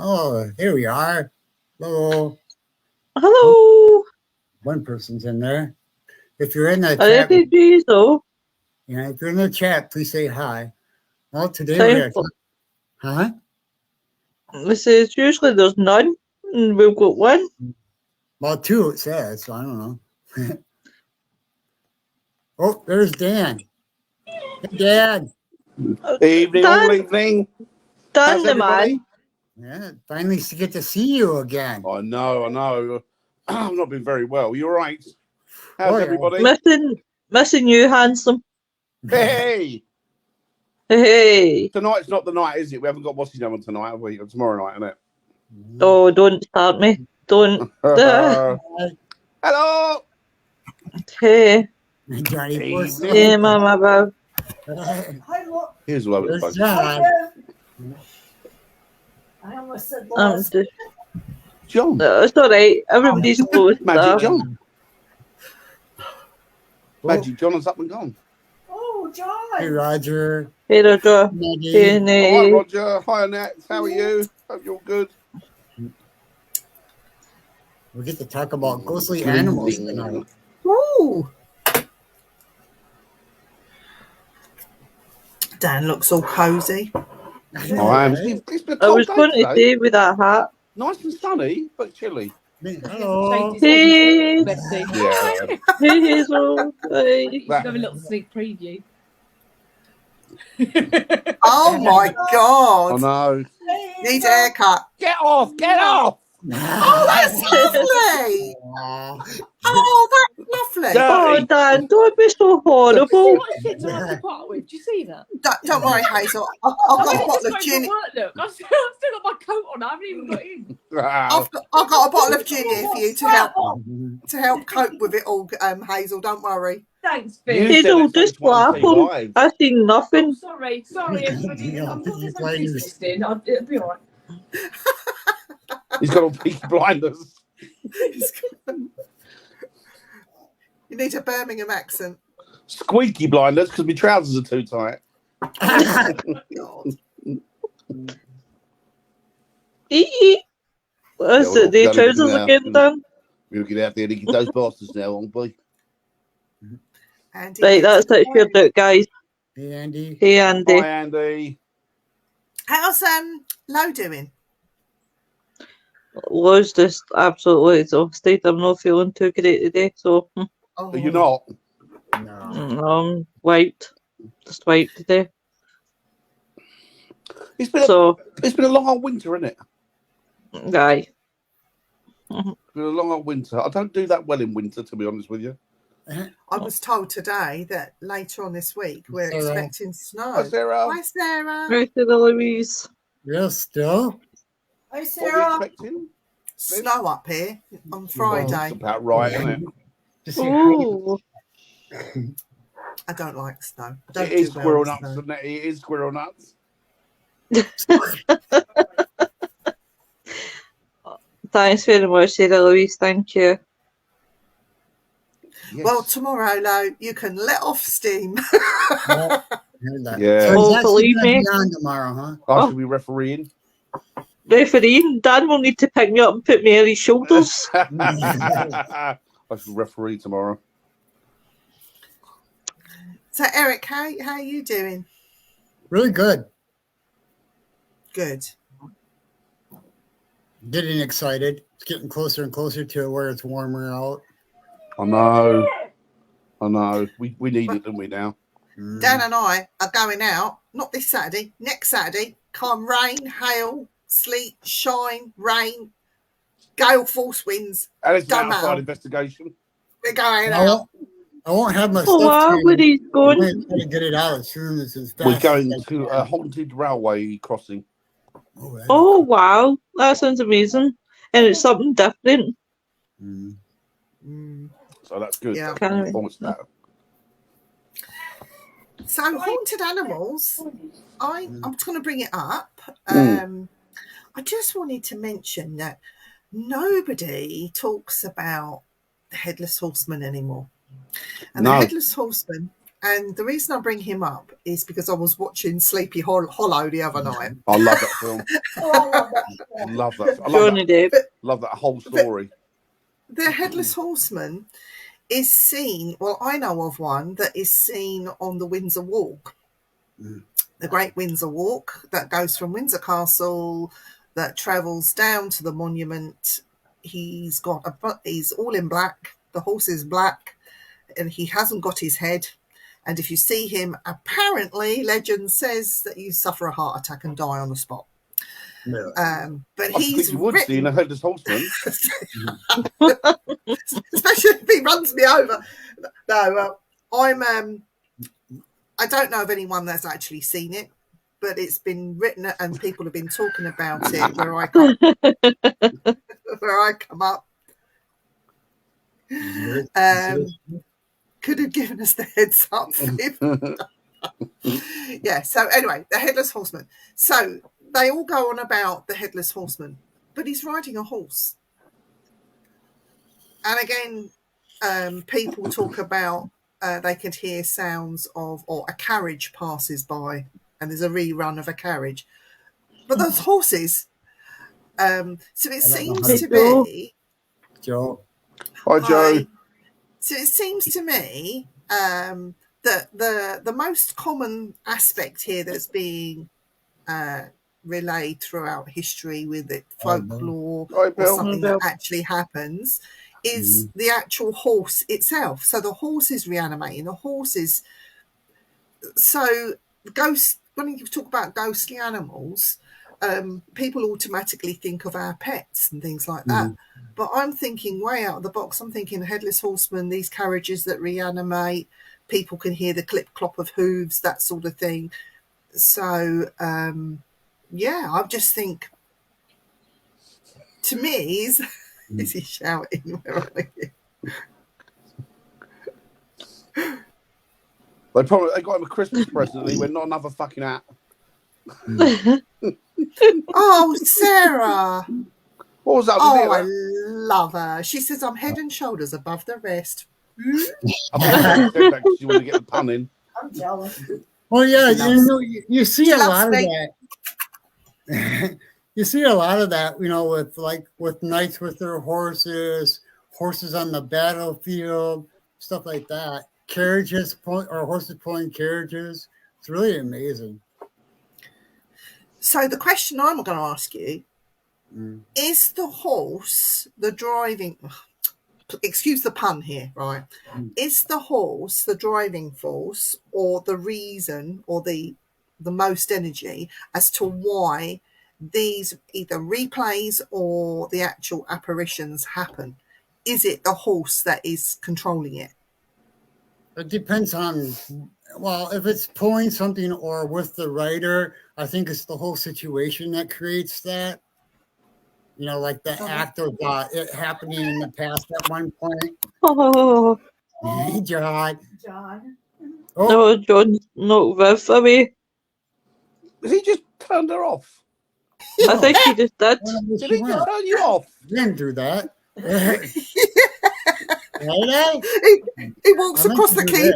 Oh, here we are. Hello. Hello. One person's in there. If you're in the I chat, did you though. if you're in the chat, please say hi. Well, today we're Time huh? This is usually there's none, and we've got one. Well, two it says, so I don't know. Oh, there's Dan. Hey, Dan. Evening, Dan- all evening. Dan How's the everybody? man. Yeah, finally to get to see you again. I know. I've not been very well. You all right? How's Oh, yeah. everybody? Missing you, handsome. Hey! Hey. Tonight's not the night, is it? We haven't got what's his name on tonight, have we? Or tomorrow night, isn't Oh, don't start me. Don't. it? Hello! Hey. Johnny Hey, Mama Bob. Here's all over the place. John. I almost said John. No, it's all right. Everybody's close. Magic John. Oh, Magic John is up and gone. Oh, John. hey, Roger. Hey, Roger. Maggie. Hey, Hi, Nate. Roger. Hi, Annette. How are you? Hope you're good. We get to talk about ghostly animals tonight. Ooh. Dan looks all cosy. I am. It's been a I cold was day going to today. say with that hat. Nice and sunny, but chilly. Hello. Hey. Betsy. Yeah. Hey, Hazel. Hey. You should have a little sneak preview. Oh my I God. know. Needs a haircut. Get off! Get off! Oh, that's lovely. Oh, that's lovely. Oh, Dan, don't be so horrible. What shit do I have to part with? Do you see that? Don't worry, Hazel. I've got a bottle of Just gin. going to work, look. I've still got my coat on. I haven't even got in. I've got a bottle of gin here for you to help cope with it all, Hazel. Don't worry. Thanks, You Phil. said Hazel, it's just on laugh 20 him. live. I seen Oh, nothing. sorry, everybody. Yeah, I'm not he's just like- listening. It'll be all right. He's got on Peaky Blinders. You need a Birmingham accent. Squeaky Blinders because my trousers are too tight. God. Eee. What is Yeah, well, it? The gotta get trousers in there. again, Dan? We'll get out there and get those bastards now, won't we? Andy, Right, that's it. Figured out, guys. Hey, Andy. Hey, Andy. Hi, Andy. How's Lo doing? Was just absolutely exhausted. I'm not feeling too great today, so Oh, Are you not? No. wiped. Just wiped today. It's been a long old winter, isn't it? Aye. It's been a long old winter. I don't do that well in winter, to be honest with you. I was told today that later on this week we're Sarah. expecting snow. Hi, Sarah. Hi, Sarah. Right to the Louise. Real still? Hi, What are we expecting? Snow up here on That's Friday. about right, isn't it? Just Ooh. I don't like snow. I don't It is do well squirrel with nuts, snow. isn't it? It is squirrel nuts. Thanks very much, Sarah Louise. Thank you. Yes. Well, tomorrow, Lo, you can let off steam. Heard that. Yeah. So Oh, he's actually believe gonna me. be on tomorrow, huh? I should be refereeing. Referee, Dan will need to pick me up and put me on his shoulders. I should referee tomorrow. So, Eric, how are you doing? Really good. Good. Getting excited. It's getting closer and closer to where it's warmer out. I know. We need it, don't we, now? Dan and I are going out, not this Saturday, next Saturday. Come rain, hail, sleet, shine, rain, gale force winds. And it's an Don't outside matter. investigation. We're going I out. won't have my Oh, stuff wow, to where he's I'm going. going to try to get it out as soon as it's We're fast. going to a haunted railway crossing. Oh, wow. That sounds amazing. And it's something different. Mm. So that's good. Yeah. I'm looking forward to that. So, haunted animals, I'm just going to bring it up. I just wanted to mention that nobody talks about the Headless Horseman anymore. And No. the Headless Horseman And the reason I bring him up is because I was watching Sleepy Hollow the other night. I love that film. Oh, I love that. I love that. I Johnny Depp. love that whole story. The Headless Horseman is seen, well, I know of one that is seen on the Windsor Walk. The Great Windsor Walk that goes from Windsor Castle, that travels down to the monument. He's all in black. The horse is black, and he hasn't got his head. And if you see him, apparently, legend says that you suffer a heart attack and die on the spot. Yeah. But I he's think you would see in a Headless Horseman. especially if he runs me over. No, I don't know of anyone that's actually seen it, but it's been written and people have been talking about it where I come up. Could have given us the heads up. Yeah, so anyway, the Headless Horseman. So they all go on about the Headless Horseman, but he's riding a horse. And again, people talk about they could hear sounds of, or a carriage passes by, and there's a rerun of a carriage. But those horses, so it seems to be... Joe. Hi, Joe. So it seems to me that the most common aspect here that's being relayed throughout history with it, folklore, Hi, Bill. or something that actually happens, is the actual horse itself. So the horse is reanimating. The horse is... So ghost. When you talk about ghostly animals, people automatically think of our pets and things like that. But I'm thinking way out of the box. I'm thinking Headless Horseman, these carriages that reanimate, people can hear the clip-clop of hooves, that sort of thing. So, yeah, I just think, to me, is he shouting? Where are you? They got him a Christmas present and he went, not another fucking hat. Oh, Sarah. What was that? Oh, I love her. She says, I'm head and shoulders above the rest. I said that 'cause you want to get the pun in. I'm jealous. Well, yeah, you see She a loves lot of me. that. You see a lot of that, with knights with their horses on the battlefield, stuff like that. Carriages or horses pulling carriages. It's really amazing. So the question I'm going to ask you, is the horse the driving... Excuse the pun here, right? Is the horse the driving force or the reason or the most energy as to why these either replays or the actual apparitions happen? Is it the horse that is controlling it? It depends on, if it's pulling something or with the rider, I think it's the whole situation that creates that. Like the act of it happening in the past at one point. Oh, Hey, John. John. Oh, no, John's not with me. Has he just turned her off? I think he just did. Did he just turn you off? didn't do that. Right? He walks I across meant the to do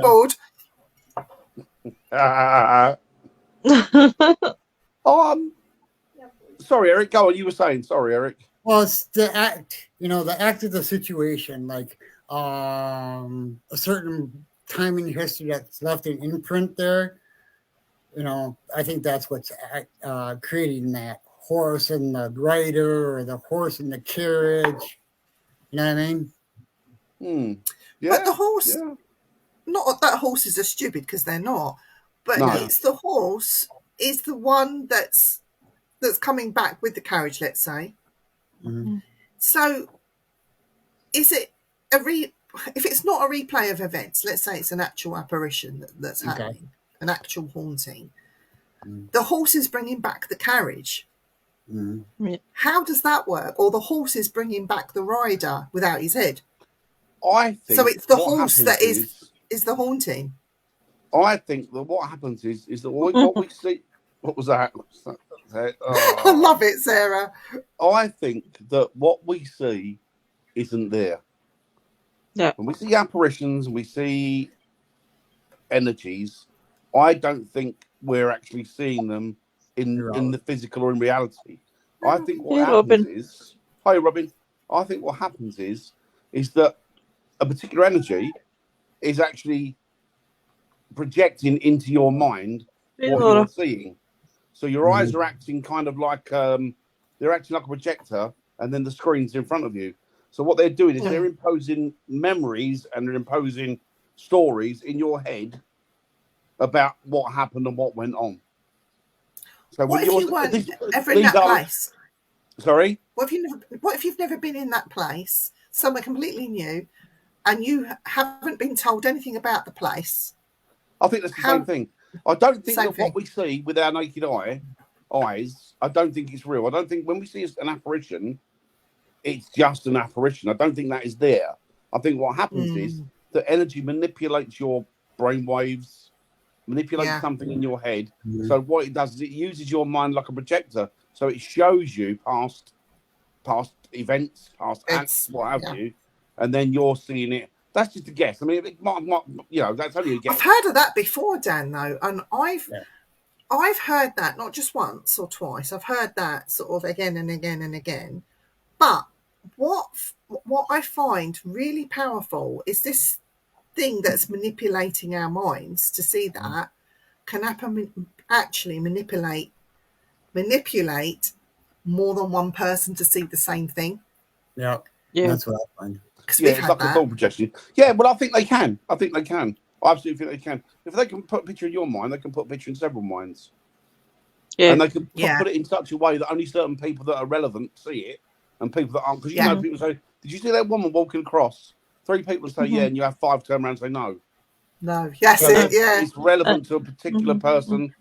that. keyboard. Sorry, Eric. Go on. You were saying. Sorry, Eric. Well, it's the act, the act of the situation, like a certain time in history that's left an imprint there. I think that's what's creating that horse and the rider or the horse and the carriage. You know what I mean? Yeah. But the horse, Yeah. not that horses are stupid, because they're not, but No. it's the horse is the one that's coming back with the carriage, let's say. So is it if it's not a replay of events, let's say it's an actual apparition that's happening, an actual haunting, the horse is bringing back the carriage. How does that work? Or the horse is bringing back the rider without his head? I think So it's the what horse happens that is the haunting. I think that what happens is that what we see. What was that? I Oh. love it, Sarah. I think that what we see isn't there. Yeah. When we see apparitions, we see energies, I don't think we're actually seeing them in the physical or in reality. I think what Hey, happens Robin. is, hi Robin. I think what happens is that a particular energy is actually projecting into your mind Hey, what Laura. you're seeing. So your eyes are acting kind of like they're acting like a projector, and then the screen's in front of you. So what they're doing is they're imposing memories and they're imposing stories in your head about what happened and what went on. So What when if you weren't ever in that place? Sorry? What if you've never been in that place, somewhere completely new, and you haven't been told anything about the place? I think that's the same thing. I don't think Same that what we see with our naked eyes, I don't think it's real. I don't think when we see an apparition, it's just an apparition. I don't think that is there. I think what happens is that energy manipulates your brain waves, manipulates something in your head. So what it does is it uses your mind like a projector. So it shows you past events, past acts, what have you, and then you're seeing it. That's just a guess. I mean, it might, that's only a guess. I've heard of that before, Dan, though, and I've heard that not just once or twice. I've heard that sort of again and again and again. But what I find really powerful is this thing that's manipulating our minds to see that can actually manipulate more than one person to see the same thing. Yeah. That's what I find. Yeah, it's like a thought projection. Yeah, well, I think they can. I absolutely think they can. If they can put a picture in your mind, they can put a picture in several minds. Yeah. And they can put it in such a way that only certain people that are relevant see it, and people that aren't. Because you know, people say, "Did you see that woman walking across?" 3 people say, "Yeah," and you have 5 turn around and say, "No." No. Yes. So it's relevant to a particular person.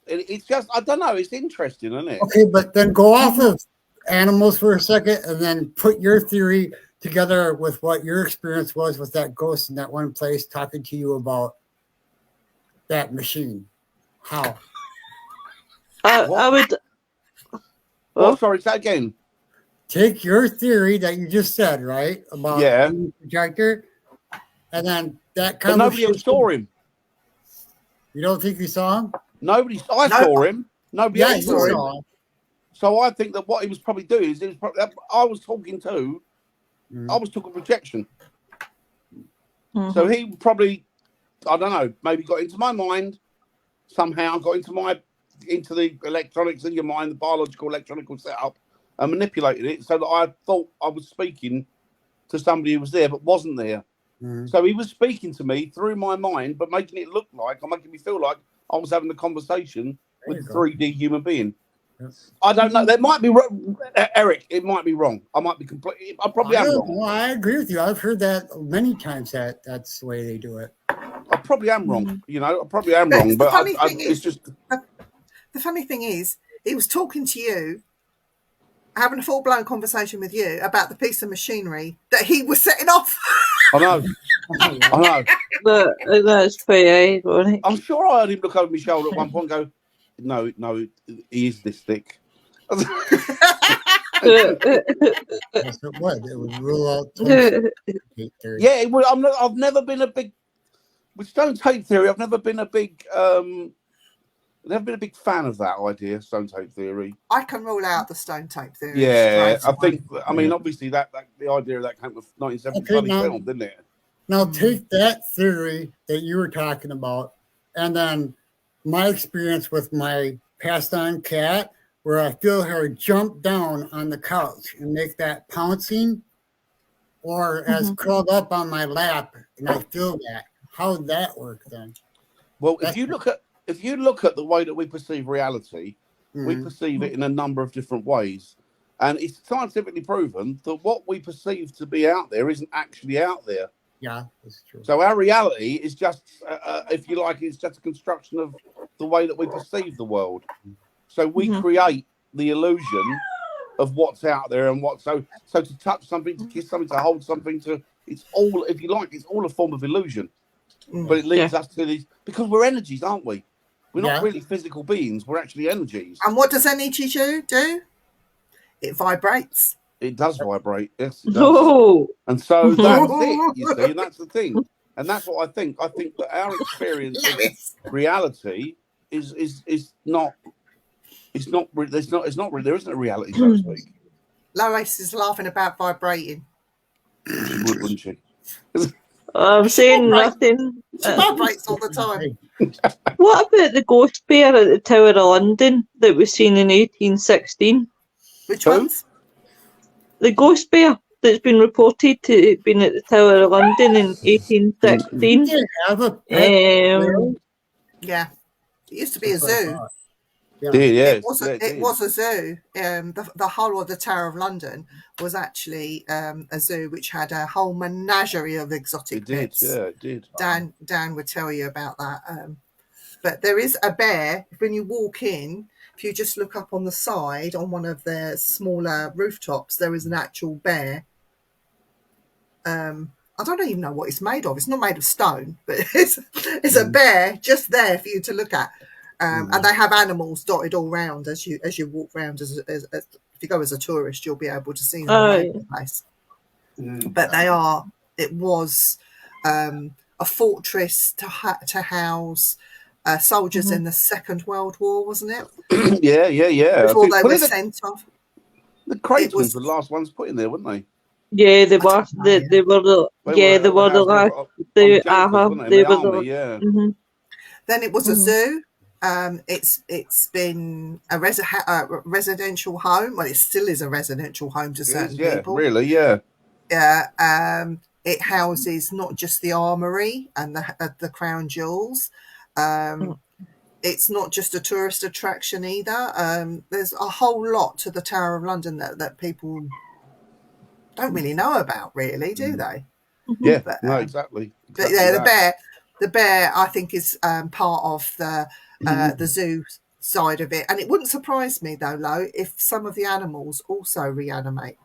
It's just, I don't know. It's interesting, isn't it? Okay, but then go off of animals for a second, and then put your theory together with what your experience was with that ghost in that one place talking to you about that machine. How? I would. Oh, sorry, say again. Take your theory that you just said, right? About the projector, and then that But nobody else saw him. You don't think you saw him? I saw him. Nobody else saw him. So I think that what he was probably doing is I was talking projection. So he probably, I don't know, maybe got into my mind somehow, got into the electronics in your mind, the biological electronical setup, and manipulated it so that I thought I was speaking to somebody who was there but wasn't there. So he was speaking to me through my mind, but making it look like, or making me feel like I was having a conversation with a 3D human being. I don't know. That might be Eric. It might be wrong. I might be completely. I probably am wrong. Well, I agree with you. I've heard that many times. That's the way they do it. I probably am wrong. You know, I probably am wrong. But it's just. The funny thing is, he was talking to you, having a full-blown conversation with you about the piece of machinery that he was setting off. I know. I know. That's pretty ironic. I'm sure I heard him look over my shoulder at one point and go, No, he is this thick. It would rule out. Yeah, I've never been a big with stone tape theory. I've never been a big fan of that idea, stone tape theory. I can rule out the stone tape theory. Yeah, I think. I mean, obviously, that the idea of that came with 1970 film, didn't it? Now take that theory that you were talking about, and then my experience with my passed on cat, where I feel her jump down on the couch and make that pouncing, or as curled up on my lap, and I feel that. How would that work then? Well, if you look at the way that we perceive reality, we perceive it in a number of different ways, and it's scientifically proven that what we perceive to be out there isn't actually out there. Yeah, that's true. So our reality is just, if you like, it's just a construction of the way that we perceive the world. So we create the illusion of what's out there and what. So to touch something, to kiss something, to hold something, it's all, if you like, it's all a form of illusion. But it leads us to these, because we're energies, aren't we? We're not really physical beings. We're actually energies. And what does energy do? It vibrates. It does vibrate. Yes, it does. No. And so that's it, you see, and that's the thing. And that's what I think. I think that our experience of Lewis. reality is not. It's not. There's not. It's not. There isn't a reality, so to speak. Lois is laughing about vibrating. She would, wouldn't she? I'm saying nothing. She vibrates all the time. What about the ghost bear at the Tower of London that was seen in 1816? Which Who? ones? The ghost bear that's been reported to have been at the Tower of London in 1816. You have a pet. Yeah. It used to be a zoo. Yeah. Yeah, It was a zoo. The whole of the Tower of London was actually a zoo which had a whole menagerie of exotic It did. pets. Yeah, it did. Dan would tell you about that. But there is a bear. When you walk in, if you just look up on the side on one of the smaller rooftops, there is an actual bear. I don't even know what it's made of. It's not made of stone, but it's a bear just there for you to look at. And they have animals dotted all round as you walk round. As if you go as a tourist, you'll be able to see them all over the place. But it was a fortress to house soldiers in the Second World War, wasn't it? Yeah. Before they were sent off. The Creightons were the last ones put in there, weren't they? Yeah, they were. They were the last. They were the. Yeah. Mhm. Then it was a zoo. It's been a residential home. Well, it still is a residential home to certain people. Really, yeah. Yeah. It houses not just the armory and the crown jewels. It's not just a tourist attraction either. There's a whole lot to the Tower of London that people don't really know about, really, do they? Yeah, But, no, exactly. But yeah, the bear, I think, is part of the zoo side of it. And it wouldn't surprise me, though, Lo, if some of the animals also reanimate.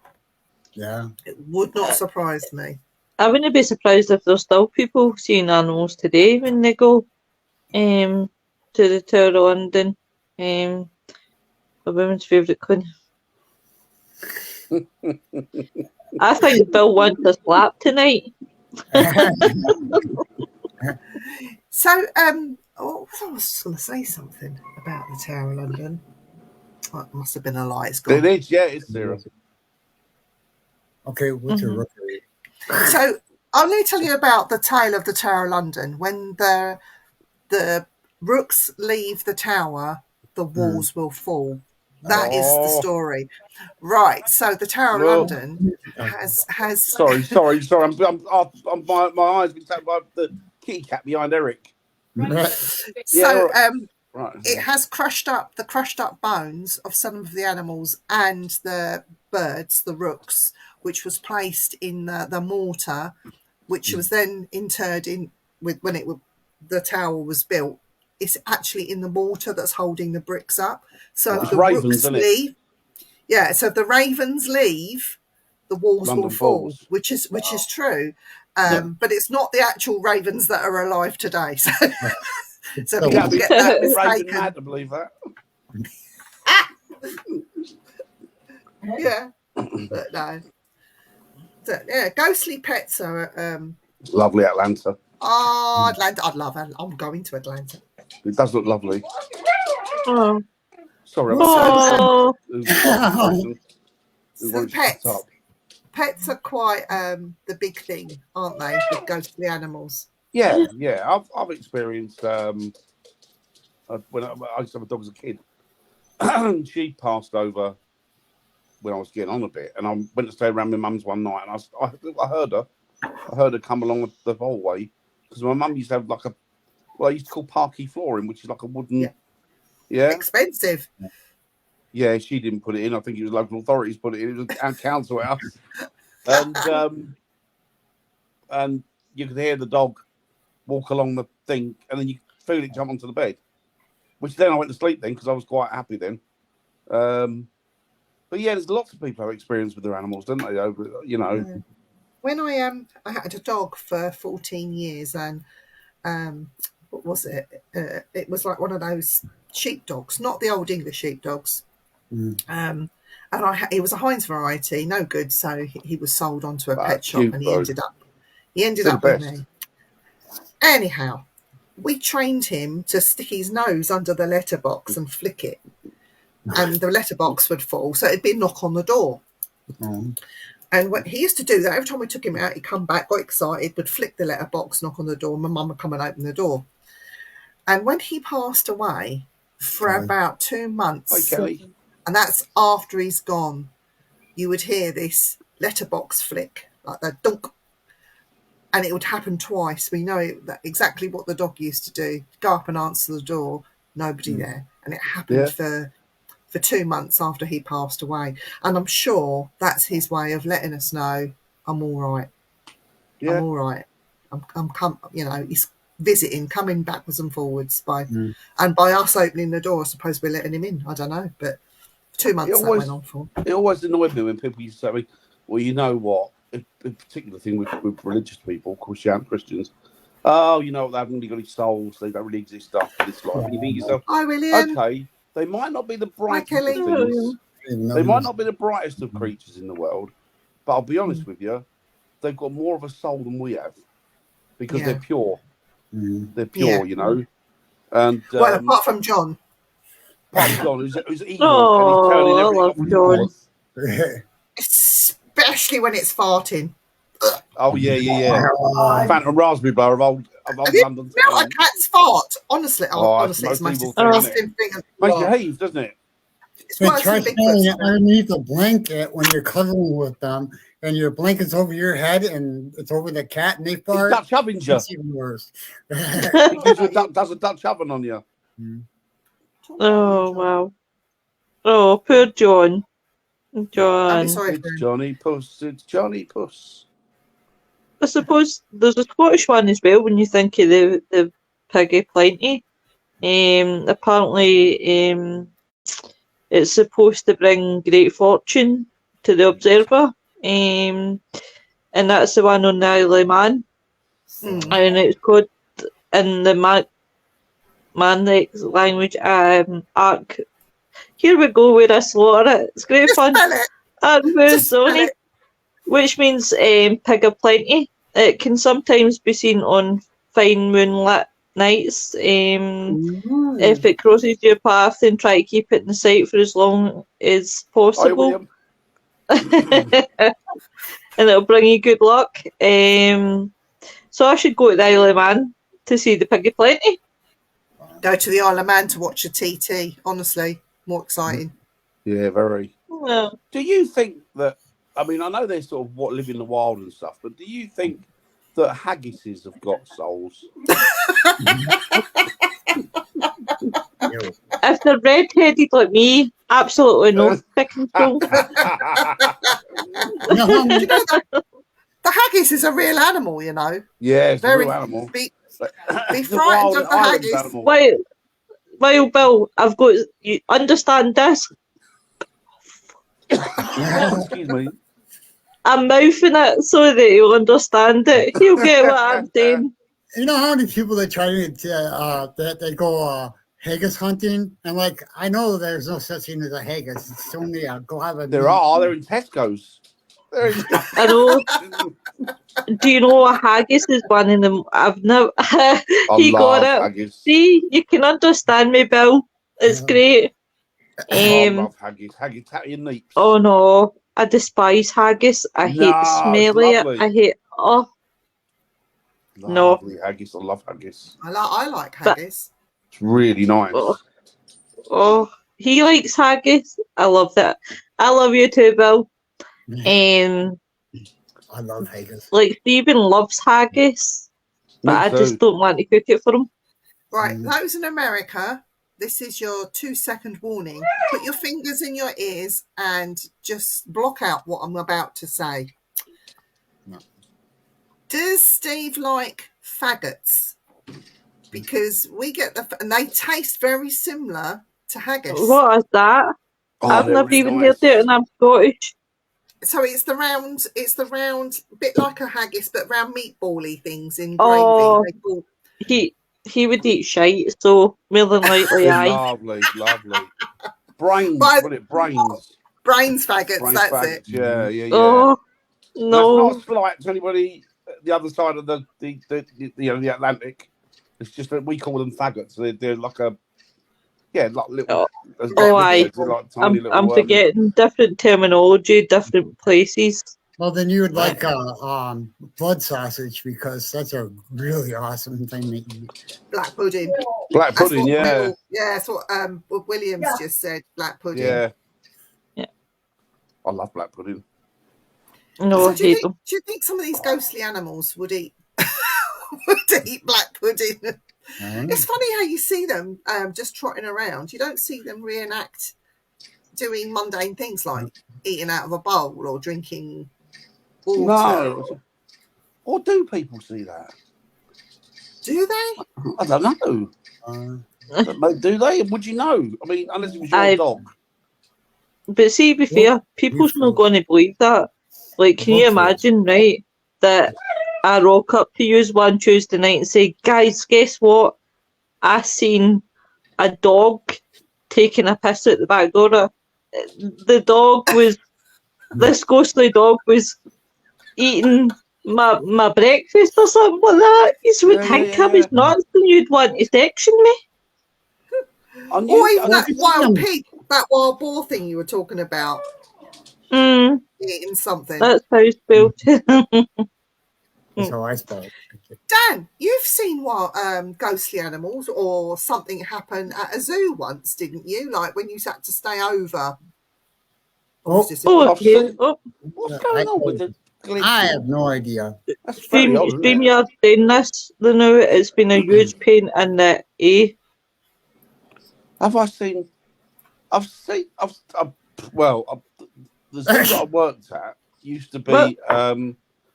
Yeah. It would not surprise me. I wouldn't be surprised if there's still people seeing animals today when they go to the Tower of London. A women's favourite queen. I think Bill wants a slap tonight. So, I was just going to say something about the Tower of London. Oh, it must have been a lie. It's gone. It is, yeah, it's Sarah. Okay, what's your rookery? So, I'm going to tell you about the tale of the Tower of London. When the rooks leave the tower, the walls will fall. That is the story, right? So the Tower of London has. Sorry. My eyes been taken by the kitty cat behind Eric. So Right. it has crushed up bones of some of the animals and the birds, the rooks, which was placed in the mortar, which was then interred in when the tower was built. It's actually in the mortar that's holding the bricks up. So if the rooks leave, so if the ravens leave, the walls London will fall, falls. which is true. But it's not the actual ravens that are alive today. So people get that Raven mistaken. mad to believe that. Yeah, but no. So, yeah, ghostly pets are. Lovely Atlanta. Oh, Atlanta! I'd love it. I'm going to Atlanta. It does look lovely. Oh. Sorry. Oh. So pets are quite the big thing, aren't they? With ghostly animals. Yeah. I've experienced when I used to have a dog as a kid. She passed over when I was getting on a bit, and I went to stay around my mum's one night, and I heard her come along the hallway because my mum used to have like I used to call parquet flooring, which is like a wooden. Yeah. Expensive. Yeah, she didn't put it in. I think it was local authorities put it in. It was our council house, and you could hear the dog walk along the thing, and then you feel it jump onto the bed. Which then I went to sleep then because I was quite happy then. But yeah, there's lots of people have experience with their animals, don't they? When I had a dog for 14 years, and what was it? It was like one of those sheepdogs, not the old English sheepdogs. And he was a Heinz variety, no good. So he was sold onto a pet shop, and he ended up with me. Anyhow, we trained him to stick his nose under the letterbox and flick it. And the letterbox would fall, so it'd be a knock on the door. And when he used to do that, every time we took him out, he'd come back, got excited, would flick the letterbox, knock on the door, and my mum would come and open the door. And when he passed away for about 2 months, Hi, Kelly. and that's after he's gone, you would hear this letterbox flick, like that dunk. And it would happen twice. We know that exactly what the dog used to do. Go up and answer the door, nobody there. And it happened for 2 months after he passed away. And I'm sure that's his way of letting us know, I'm all right. Yeah. I'm all right. He's visiting, coming backwards and forwards and by us opening the door, I suppose we're letting him in. I don't know, but 2 months that went on for. It always annoyed me when people used to say, well, you know what? A particular thing with religious people, Christians. Oh, you know, they haven't really got any souls. They don't really exist after this life. And you think to yourself, Hi, William. okay, they might not be the brightest Kelly. of things. They might not be the brightest of creatures in the world, but I'll be honest with you, they've got more of a soul than we have because they're pure. They're pure, you know. And well, apart from John. John, who's evil, Oh, and he's turning I everything love off John. his eyes. Especially when it's farting. Oh yeah. Phantom Raspberry Bar of old London. No, a cat's fart. Honestly, it's the most evil disgusting thing. Makes you heave, doesn't it? It's But worse try than throwing it Bigfoot. underneath a blanket when you're cuddling with them, and your blanket's over your head, and it's over the cat, and they He's fart. Dutch oven you. It's even worse. He gives you does a Dutch oven on you. Oh, wow. Oh, poor John. John. I'm sorry for It's Johnny Puss. It's Johnny Puss. I suppose there's a Scottish one as well when you think of the Piggy Plenty. Apparently, it's supposed to bring great fortune to the observer. And that's the one on the Isle of Man. And it's called, in the Manx language, Arc. Here we go with a slaughter it. It's great fun. Spell it. Just which means pig of plenty. It can sometimes be seen on fine moonlit nights. If it crosses your path, then try to keep it in the sight for as long as Hi, possible. William. And it'll bring you good luck. So I should go to the Isle of Man to see the pig of plenty. Go to the Isle of Man to watch a TT. Honestly, more exciting. Yeah, very. Well, Do you think that? I mean, I know they're sort of what live in the wild and stuff, but do you think that haggises have got souls? if they're red-headed like me, absolutely no picking soul. The haggis is a real animal, you know. Yeah, it's Very a real animal. Be It's a frightened wild of the island haggis. animal. Well, Bill, I've got you understand this. Excuse me. I'm mouthing it so that you'll understand it. He'll get what I'm saying. You know how many people that try to they go haggis hunting, and like I know there's no such thing as a haggis. It's only a glob of There meat. are. They're in Tesco's. They're in I know. Do you know what haggis is one of them? I've never. He got it. haggis. See, you can understand me, Bill. It's great. I love haggis. Haggis, tatty and neeps. Oh no, I despise haggis. I hate the No, smell it's of lovely. it. I hate. Oh no. Lovely haggis. I love haggis. I like haggis. It's really nice. Oh, he likes haggis. I love that. I love you too, Bill. I love haggis. Like Stephen loves haggis, but Me I too. just don't want to cook it for him. Right, those in America, this is your 2-second warning. Put your fingers in your ears and just block out what I'm about to say. No. Does Steve like faggots? Because we get and they taste very similar to haggis. What is that? Oh, I've they're never really even nice. heard it, and I'm Scottish. So it's the round, bit like a haggis, but round meatball-y things in gravy. Oh. They call- He would eat shite, so more than likely, aye. Lovely, lovely. Brains, But- what it? Brains. brains faggots, Brains that's faggots. it. Yeah. Oh That's no! not a slight to anybody the other side of the the Atlantic. It's just that we call them faggots. They're like a like little. As Oh, Nick aye. says, they're like tiny little. I'm forgetting different terminology, different places. Well, then you would like blood sausage because that's a really awesome thing to eat. Black pudding. Black That's pudding, what yeah, Will, that's what Williams Yeah. just said. Black pudding. yeah. Yeah. I love black pudding. No, I So do hate them. you think some of these ghostly animals would eat would eat black pudding? I don't know. It's funny how you see them just trotting around. You don't see them reenact doing mundane things like eating out of a bowl or drinking water. No. Or do people see that? Do they? I don't know. Do they? Would you know? I mean, unless it was your dog. But see, be fair, people's not going to believe that. Like, can you imagine, right, that I rock up to you one Tuesday night and say, guys, guess what? I seen a dog taking a piss at the back door. The dog was, this ghostly dog was eating my breakfast or something like that. You would think I was nuts and you'd want to section me. Or even that wild pig, that wild boar thing you were talking about. Eating something. That's how it's spelled. That's how I spell it. Dan, you've seen what ghostly animals or something happen at a zoo once, didn't you? Like when you had to stay over. What's going on with the glitch? I have no idea. StreamYard saying this, now it's been a huge pain in the A. Have I seen? The zoo that I worked at used to be.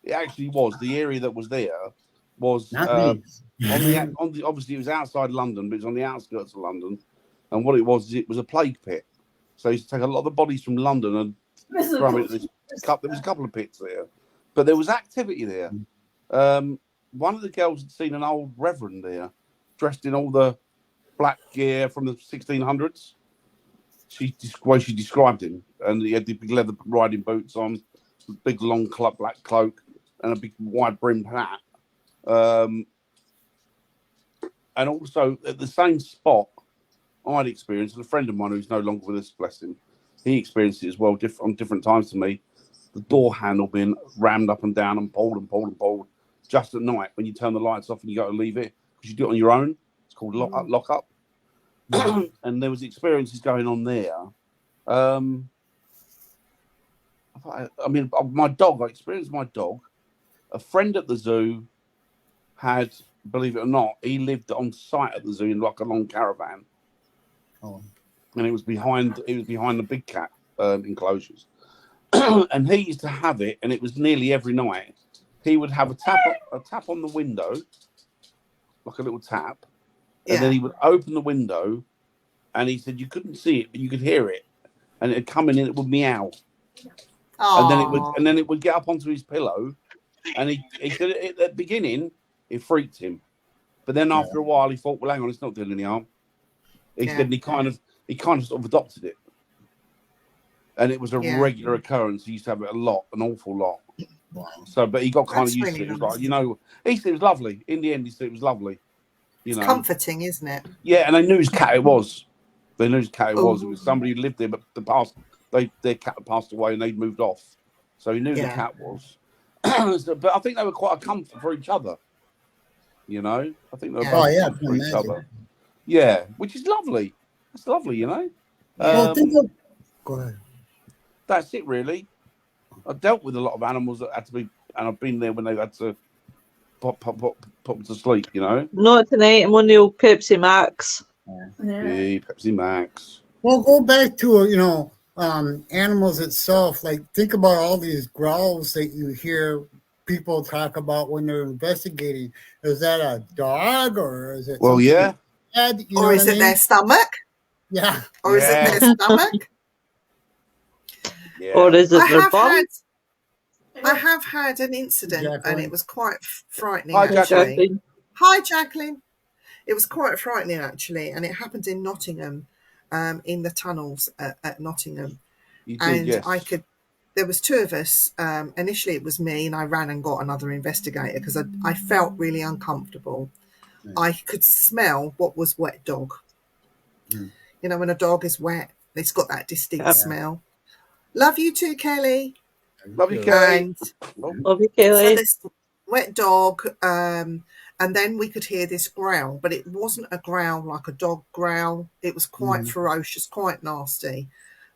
It actually was the area that was there was on the obviously it was outside London, but it was on the outskirts of London. And what it was a plague pit. So you used to take a lot of the bodies from London and throw them into this cup. There was a couple of pits there, but there was activity there. One of the girls had seen an old reverend there, dressed in all the black gear from the 1600s. She described him, and he had the big leather riding boots on, big long black cloak, and a big wide brimmed hat. And also at the same spot I'd experienced, and a friend of mine who's no longer with us, bless him, he experienced it as well on different times to me. The door handle being rammed up and down and pulled just at night when you turn the lights off and you got to leave it because you do it on your own. It's called lock up. And there was experiences going on there. I mean, my dog. I experienced my dog. A friend at the zoo had, believe it or not, he lived on site at the zoo in like a long caravan. Oh. And it was behind the big cat enclosures. And he used to have it, and it was nearly every night. He would have a tap on the window, like a little tap, and then he would open the window, and he said you couldn't see it, but you could hear it, and it'd come in and it would meow. And then it would get up onto his pillow, and he said at the beginning it freaked him, but then after a while he thought, well, hang on, it's not doing any harm. He said and he kind of sort of adopted it, and it was a regular occurrence. He used to have it a lot, an awful lot. Wow. So, but he got kind of used really to it. It was nice. like, he said it was lovely. In the end, he said it was lovely. It's comforting, isn't it? Yeah, and they knew whose cat it was. They knew whose cat it was. It was somebody who lived there, but their cat had passed away and they'd moved off. So he knew who the cat was. But I think they were quite a comfort for each other. I think they were both for each other. Yeah, which is lovely. It's lovely, Well, go ahead. That's it, really. I dealt with a lot of animals that had to be, and I've been there when they had to put them to sleep. Not tonight. I'm on the old Pepsi Max. Hey, Pepsi Max. Well, go back to animals itself. Like, think about all these growls that you hear people talk about when they're investigating. Is that a dog or is it? Well, yeah. Bad, or is it their stomach? Yeah. Or is it their stomach? Yeah. Or is it their bum? I have had an incident, and it was quite frightening. Hi, actually. Jacqueline. Hi, Jacqueline. It was quite frightening, actually, and it happened in Nottingham, in the tunnels at Nottingham. You did, yes. there was two of us. Initially, it was me, and I ran and got another investigator because I felt really uncomfortable. Mm. I could smell what was wet dog. Mm. You know, when a dog is wet, it's got that distinct Yeah. smell. Love you too, Kelly. Love you, Kelly. And Love you, so Kelly. this wet dog, and then we could hear this growl, but it wasn't a growl like a dog growl. It was quite ferocious, quite nasty.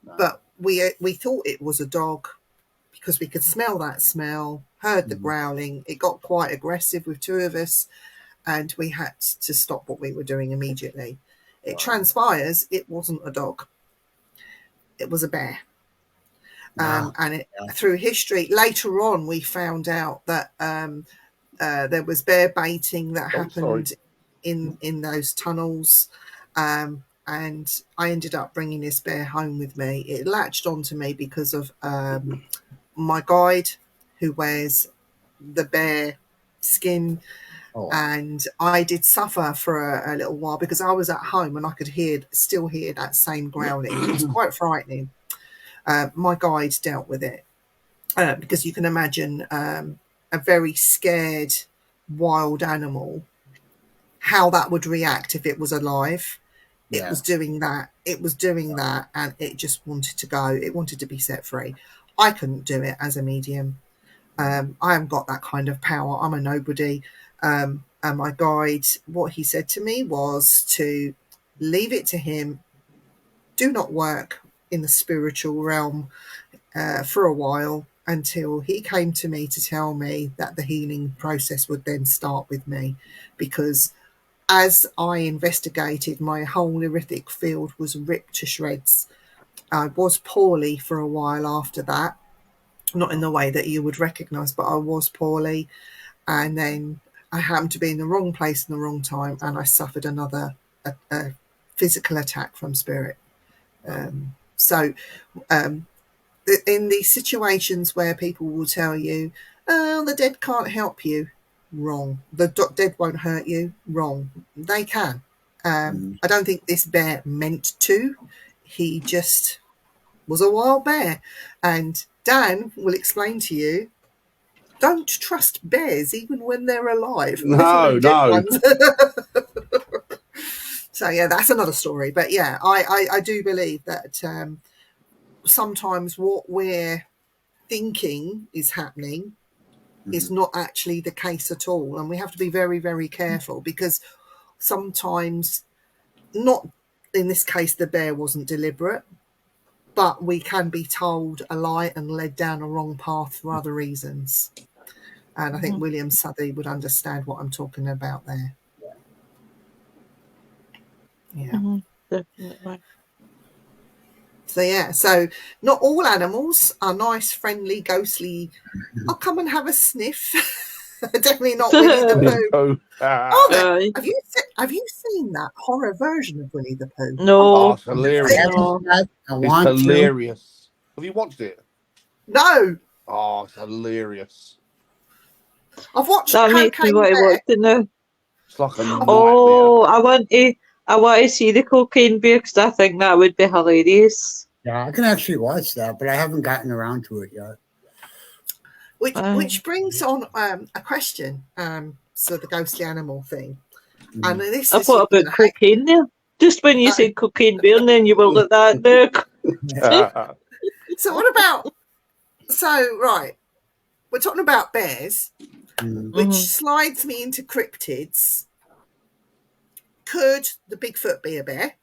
But we thought it was a dog because we could smell that smell, heard the growling. It got quite aggressive with two of us, and we had to stop what we were doing immediately. It transpires it wasn't a dog. It was a bear. And through history, later on, we found out that there was bear baiting that happened in those tunnels. And I ended up bringing this bear home with me. It latched onto me because of my guide who wears the bear skin. Oh, And I did suffer for a little while because I was at home and I could still hear that same growling. It was quite frightening. My guide dealt with it because you can imagine a very scared wild animal, how that would react if it was alive. It was doing that. It was doing that, and it just wanted to go. It wanted to be set free. I couldn't do it as a medium. I haven't got that kind of power. I'm a nobody. And my guide, what he said to me was to leave it to him. Do not work in the spiritual realm for a while until he came to me to tell me that the healing process would then start with me, because as I investigated, my whole lyric field was ripped to shreds. I was poorly for a while after that, not in the way that you would recognise, but I was poorly, and then I happened to be in the wrong place in the wrong time, and I suffered another physical attack from spirit. So in these situations where people will tell you, oh, the dead can't help you, wrong. The dead won't hurt you, wrong. They can. I don't think this bear meant to. He just was a wild bear. And Dan will explain to you, don't trust bears even when they're alive. No. So yeah, that's another story. But yeah, I do believe that sometimes what we're thinking is happening is not actually the case at all. And we have to be very, very careful, because sometimes, not in this case, the bear wasn't deliberate, but we can be told a lie and led down a wrong path for other reasons. And I think William Southey would understand what I'm talking about there. Yeah. Definitely. So yeah, so not all animals are nice, friendly, ghostly. I'll come and have a sniff. Definitely not Winnie the Pooh. Oh, Aye. have you seen that horror version of Winnie the Pooh? Oh, No. it's hilarious. No. I It's want to. hilarious. Have you watched it? No, Oh, it's hilarious. I've watched That makes me Cocaine want to Bear. watch it now. It's like a nightmare. Oh, I want to see the Cocaine Bear because I think that would be hilarious. Yeah, I can actually watch that, but I haven't gotten around to it yet. Which brings on a question. So the ghostly animal thing, and this I is thought about cocaine there. Just when you said Cocaine Bear, and then you were like that there. So what about? So right, we're talking about bears, which slides me into cryptids. Could the Bigfoot be a bear?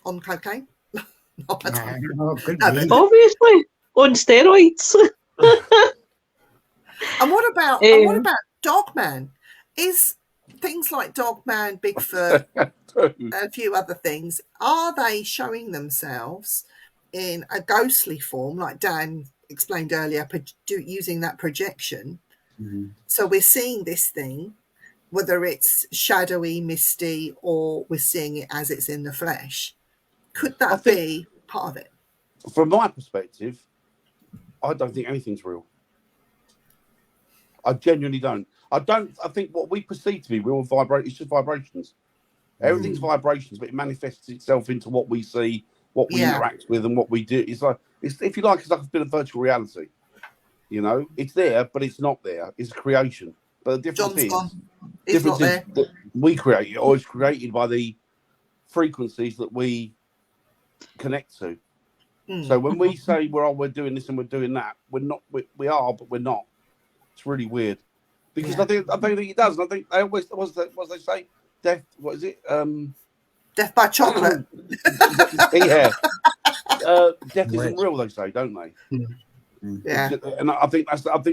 On cocaine? No, I don't I know. don't know, it could No, be. but- Obviously, on steroids. And what about Dogman? Is things like Dogman, Bigfoot, a few other things, are they showing themselves in a ghostly form, like Dan explained earlier, using that projection? So we're seeing this thing, whether it's shadowy, misty, or we're seeing it as it's in the flesh. Could that be part of it? From my perspective, I don't think anything's real. I genuinely don't. I think what we perceive to be real it's just vibrations. Everything's vibrations, but it manifests itself into what we see what we Yeah. interact with and what we do. It's like, if you like, it's like a bit of virtual reality. You know, it's there, but it's not there. It's a creation. But the difference John's is, gone. He's not there. that we create it, or it's created by the frequencies that we connect to. Mm. So when we say we're doing this and we're doing that, we're not. We are, but we're not. It's really weird because Yeah. I don't think it does. And I think they always what they say, death. What is it? Death by chocolate. Yeah. Death isn't Right. real. They say, don't they? Yeah. And I think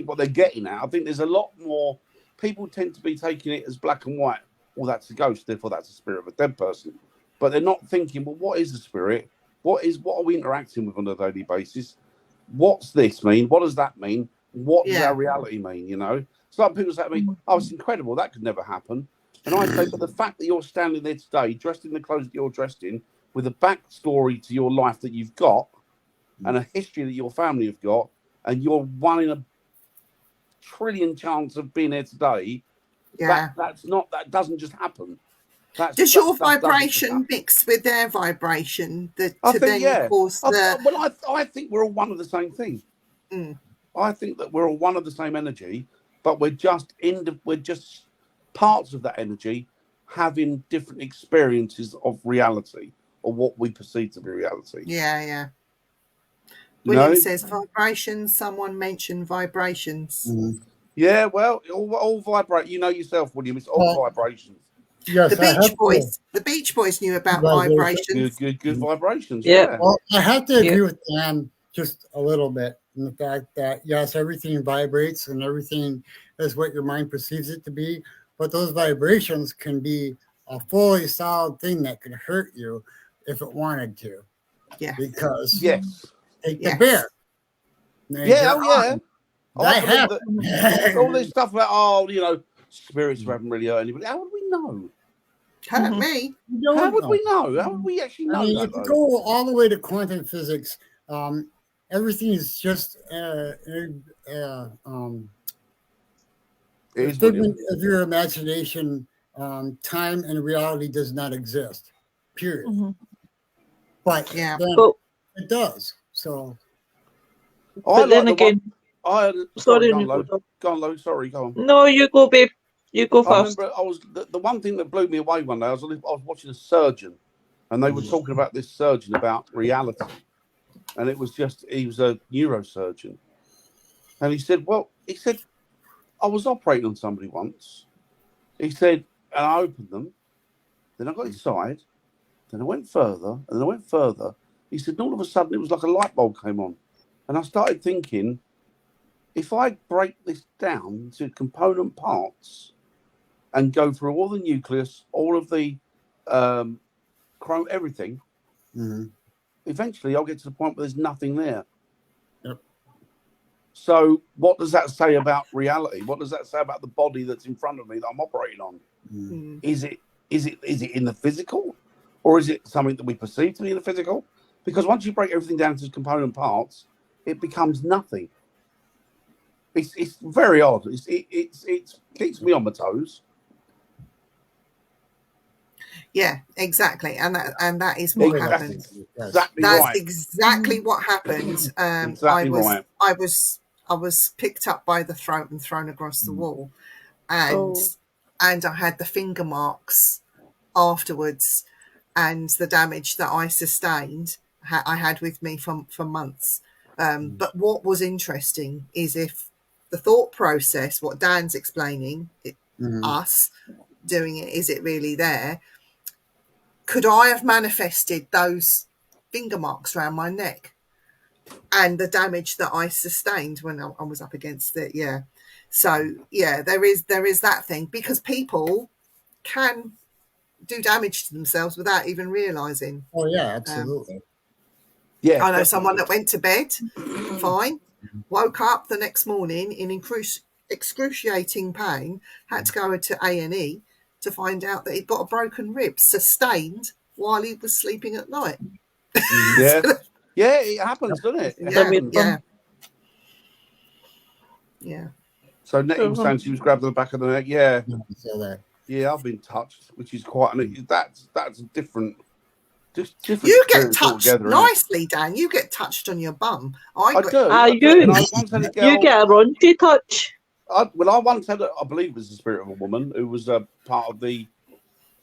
what they're getting at. I think there's a lot more. People tend to be taking it as black and white. Well, that's a ghost, therefore that's the spirit of a dead person. But they're not thinking, well, what is the spirit? What are we interacting with on a daily basis? What's this mean? What does that mean? What does Yeah. our reality mean? You know, some people say to me, "Oh, it's incredible. That could never happen." And I say, but the fact that you're standing there today, dressed in the clothes that you're dressed in, with a backstory to your life that you've got, and a history that your family have got, and you're one in a trillion chance of being here today. Yeah. That doesn't just happen. Does your That doesn't just vibration happen. mix with their vibration I to think, then yeah. cause the? I think we're all one of the same thing. Mm. I think that we're all one of the same energy, but we're just parts of that energy having different experiences of reality or what we perceive to be reality. Yeah, yeah. You William know? says vibrations. Someone mentioned vibrations. Yeah, well, all vibrate. You know yourself, William. It's all vibrations. Yes, The Beach Boys knew about vibrations. Good vibrations. Yeah. Yeah. Well, I have to Yeah. agree with Dan just a little bit in the fact that yes, everything vibrates and everything is what your mind perceives it to be, but those vibrations can be a fully solid thing that could hurt you if it wanted to. Yeah. Because Yes. take Yes. the bear. Yeah. Oh, yeah. That I believe happened. that all this stuff about spirits who haven't really hurt anybody. How would we know? Hurt Mhm. me. You don't How would know. we know? How would we actually know I mean, that? if you Though? go all the way to quantum physics, everything is just It is figment William. of your imagination. Time and reality does not exist. Period. Mhm. But Yeah. then But it does. So but then again, sorry, sorry, go on, Nico, Lo. Go on, Lo. Sorry, go on. no, you go, babe. You go I first. remember the one thing that blew me away one day. I was watching a surgeon, and they were talking about this surgeon about reality, and it was he was a neurosurgeon, and he said, I was operating on somebody once. He said, and I opened them, then I got inside, then I went further, and then I went further. He said, and all of a sudden it was like a light bulb came on, and I started thinking, if I break this down to component parts and go through all the nucleus, all of the everything, eventually I'll get to the point where there's nothing there. Yep. So what does that say about reality? What does that say about the body that's in front of me that I'm operating on? Mm. Is it in the physical, or is it something that we perceive to be in the physical? Because once you break everything down into component parts, it becomes nothing. It's very odd. It keeps me on my toes. Yeah, exactly. And that is what happened. Exactly That's right. exactly what happened. Exactly right. I was picked up by the throat and thrown across the wall, and I had the finger marks afterwards, and the damage that I sustained I had with me for months. But what was interesting is if the thought process, what Dan's explaining, us doing it, is it really there? Could I have manifested those finger marks around my neck and the damage that I sustained when I was up against it? Yeah. So yeah, there is that thing, because people can do damage to themselves without even realizing. Oh yeah, absolutely. Yeah, I know definitely. someone that went to bed fine, woke up the next morning in excruciating pain, had to go to A&E to find out that he'd got a broken rib sustained while he was sleeping at night. Yeah, yeah, it happens, doesn't it? It happens. Yeah. So Nettie was saying she was grabbed on the back of the neck. Yeah, So that yeah, I've been touched, which is quite. That's a different Just different You get experience touched altogether, innit? nicely, Dan. You get touched on your bum. I do. Ah, I do. you- And I once had a girl. You get a raunchy touch. I once had, I believe it was the spirit of a woman who was a part of the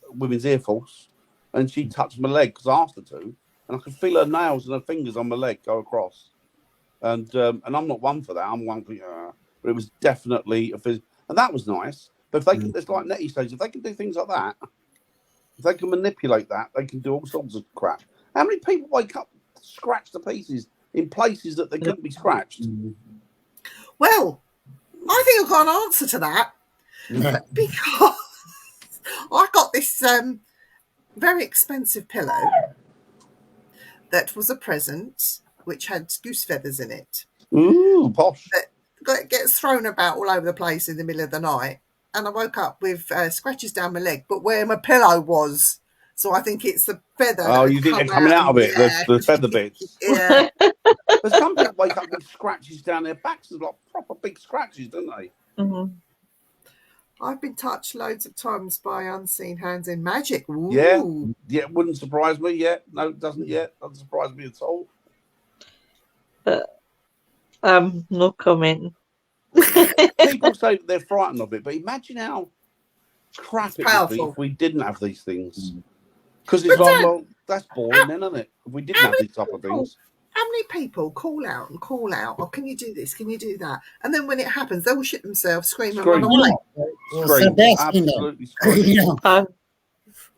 Women's Air Force, and she touched my leg because I asked her to, and I could feel her nails and her fingers on my leg go across. And I'm not one for that. I'm one for, but it was definitely and that was nice. But if they can, it's like Nettie says, if they can do things like that, if they can manipulate that, they can do all sorts of crap. How many people wake up scratched to pieces in places that they couldn't be scratched? Well, I think I've got an answer to that because I got this very expensive pillow that was a present which had goose feathers in it. Ooh, posh. It gets thrown about all over the place in the middle of the night, and I woke up with scratches down my leg, but where my pillow was. So I think it's the feather. Oh, you think they're coming out of it, the feather bits. Yeah. But some people wake up with scratches down their backs, like proper big scratches, don't they? Mm-hmm. I've been touched loads of times by unseen hands in magic. Ooh. Yeah, it wouldn't surprise me yet. No, it doesn't yet. Doesn't surprise me at all. No comment. People say that they're frightened of it, but imagine how crap it would be powerful. if we didn't have these things. Because it's like, well, that's boring then, isn't it? If we didn't have these type of things. How many people call out? Oh, can you do this? Can you do that? And then when it happens, they will shit themselves, scream and run Scream. away. Well, Scream. Sebastian, Absolutely scream. you know, I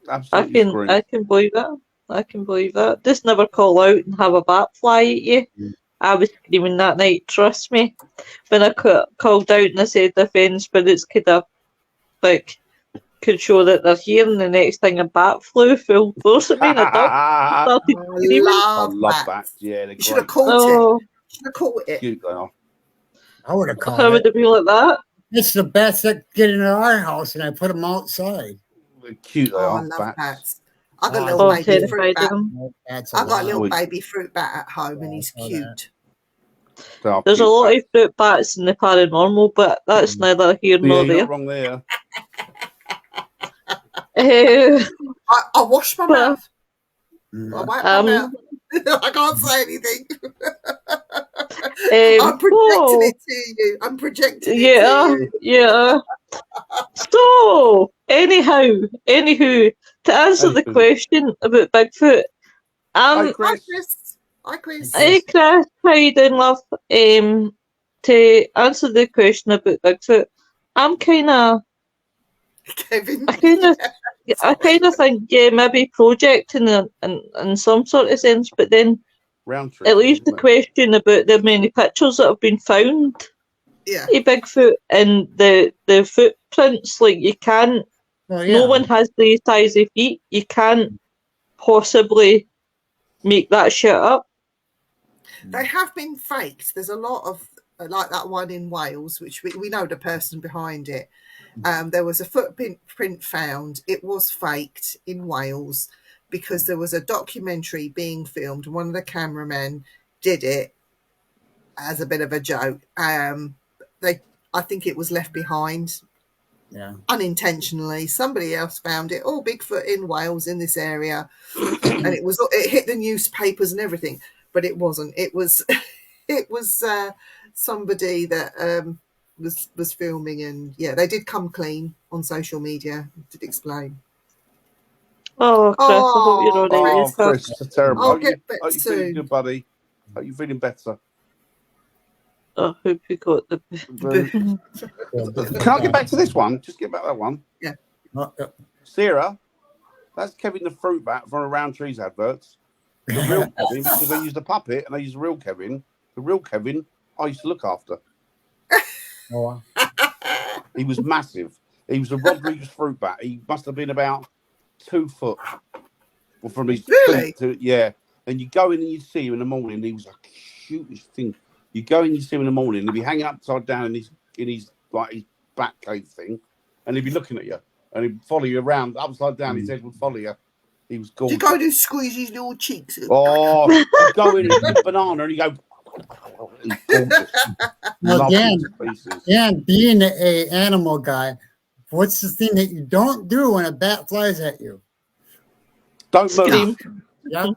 Absolutely scream. can believe that. I can believe that. Just never call out and have a bat fly at you. I was screaming that night, trust me. When I called out and I said the fence spirits could show that they're here, and the next thing a bat flew full force at me and a duck started screaming. I love that. Yeah, they're You should have great. caught Oh, it. Should have caught it. Cute they are. I would have how called would it. it be like that? It's the bats that get into our house, and I put them outside. They're cute they Oh, I are. love Bats. bats. I got a Oh, little Oh, baby terrified fruit of bat. them. That's I got a little Sweet. baby fruit bat at home, and he's I saw cute. They are There's a cute lot bats. of fruit bats in the paranormal, but that's neither here Yeah, nor you're there. not wrong there. I wash my But, mouth. I wipe my mouth. I can't say anything. I'm projecting it to you. I'm projecting it to yeah, you. yeah. So, anywho, to answer the Anywho. question about Bigfoot, Hi, Hi, Chris. Chris. Hi, Chris. hey Chris, how you doing, love? To answer the question about Bigfoot, I'm Kevin. I kind of think, yeah, maybe projecting in some sort of sense, but then Round trip. it leaves the isn't it? question about the many pictures that have been found Yeah. of Bigfoot and the footprints. Like, you can't, Well, yeah. no one has these size of feet. You can't possibly make that shit up. They have been faked. There's a lot of, like that one in Wales, which we know the person behind it. There was a footprint found. It was faked in Wales because there was a documentary being filmed, and one of the cameramen did it as a bit of a joke. I think it was left behind Yeah. unintentionally. Somebody else found it. Oh, Bigfoot in Wales in this area, and it hit the newspapers and everything, but it wasn't. It was somebody that was filming, and yeah, they did come clean on social media. Did explain. Oh, Chris, I hope you're all right. Oh, Chris, it's terrible. I'll Hope you- get better hope you're feeling soon. good, buddy. Hope you're feeling better. I hope you got the. Can I get back to this one? Just get back to that one. Oh, yeah. Sarah, that's Kevin the Fruit Bat from a Round Trees adverts. The real Kevin, because they used a puppet and they used the real Kevin. The real Kevin, I used to look after. Oh, wow. He was massive. He was a Rodriguez fruit bat. He must have been about 2 foot from his Really? feet to, yeah. And you go in and you see him in the morning. He was the cutest thing. You go in and you see him in the morning. He'd be hanging upside down in his like his bat cave thing, and he'd be looking at you, and he'd follow you around upside down. His head would follow you. He was Did gorgeous. you go to squeeze his little cheeks? Oh, you go in and eat a banana, and you go. He's gorgeous. Well, Love Dan, him to pieces. Dan, being a animal guy, what's the thing that you don't do when a bat flies at you? Don't move. Scream. Yep.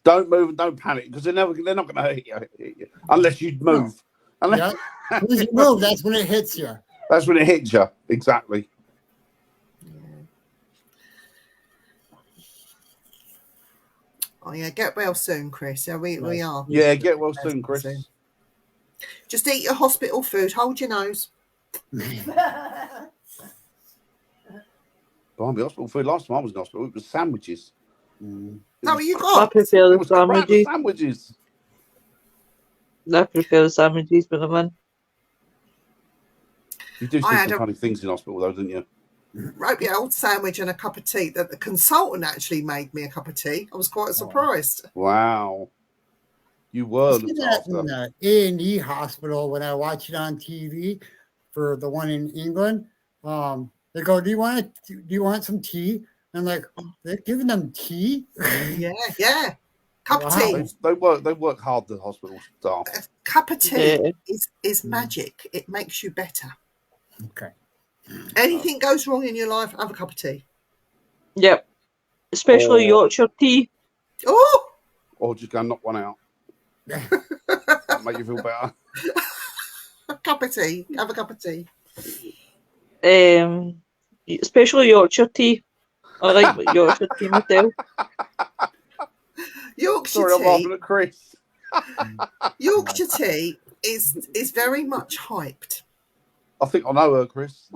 Don't move and don't panic because they're not going to hit you unless you move. Unless, Yep. As soon as you move, that's when it hits you. That's when it hits you. Exactly. Oh yeah, get well soon, Chris. Yeah, we are. Yeah, get well soon, Chris. Just eat your hospital food. Hold your nose. Behind the hospital food last time I was in hospital, it was sandwiches. Mm. Is that what you I got? prefer It the was crap sandwiches. sandwiches. I prefer the sandwiches when I'm in. You do I see had some a- funny things in hospital, though, didn't you? Ropey old sandwich and a cup of tea. That the consultant actually made me a cup of tea. I was quite surprised. Wow. You were I see looked that after. in the A&E hospital when I watch it on TV for the one in England. They go, do you want some tea? I'm like, they're giving them tea? Yeah. Cup of Wow. tea. They work hard, the hospital staff. A cup of tea Yeah. is magic. It makes you better. Okay. Anything goes wrong in your life, have a cup of tea. Yep. Especially Or- Yorkshire tea. Oh, Or just go and knock one out. That'll make you feel better. a cup of tea. Have a cup of tea. Especially Yorkshire tea. I like Yorkshire tea myself. Yorkshire Sorry, I'm tea. laughing at Chris. Yorkshire tea is very much hyped. I think I know her, Chris.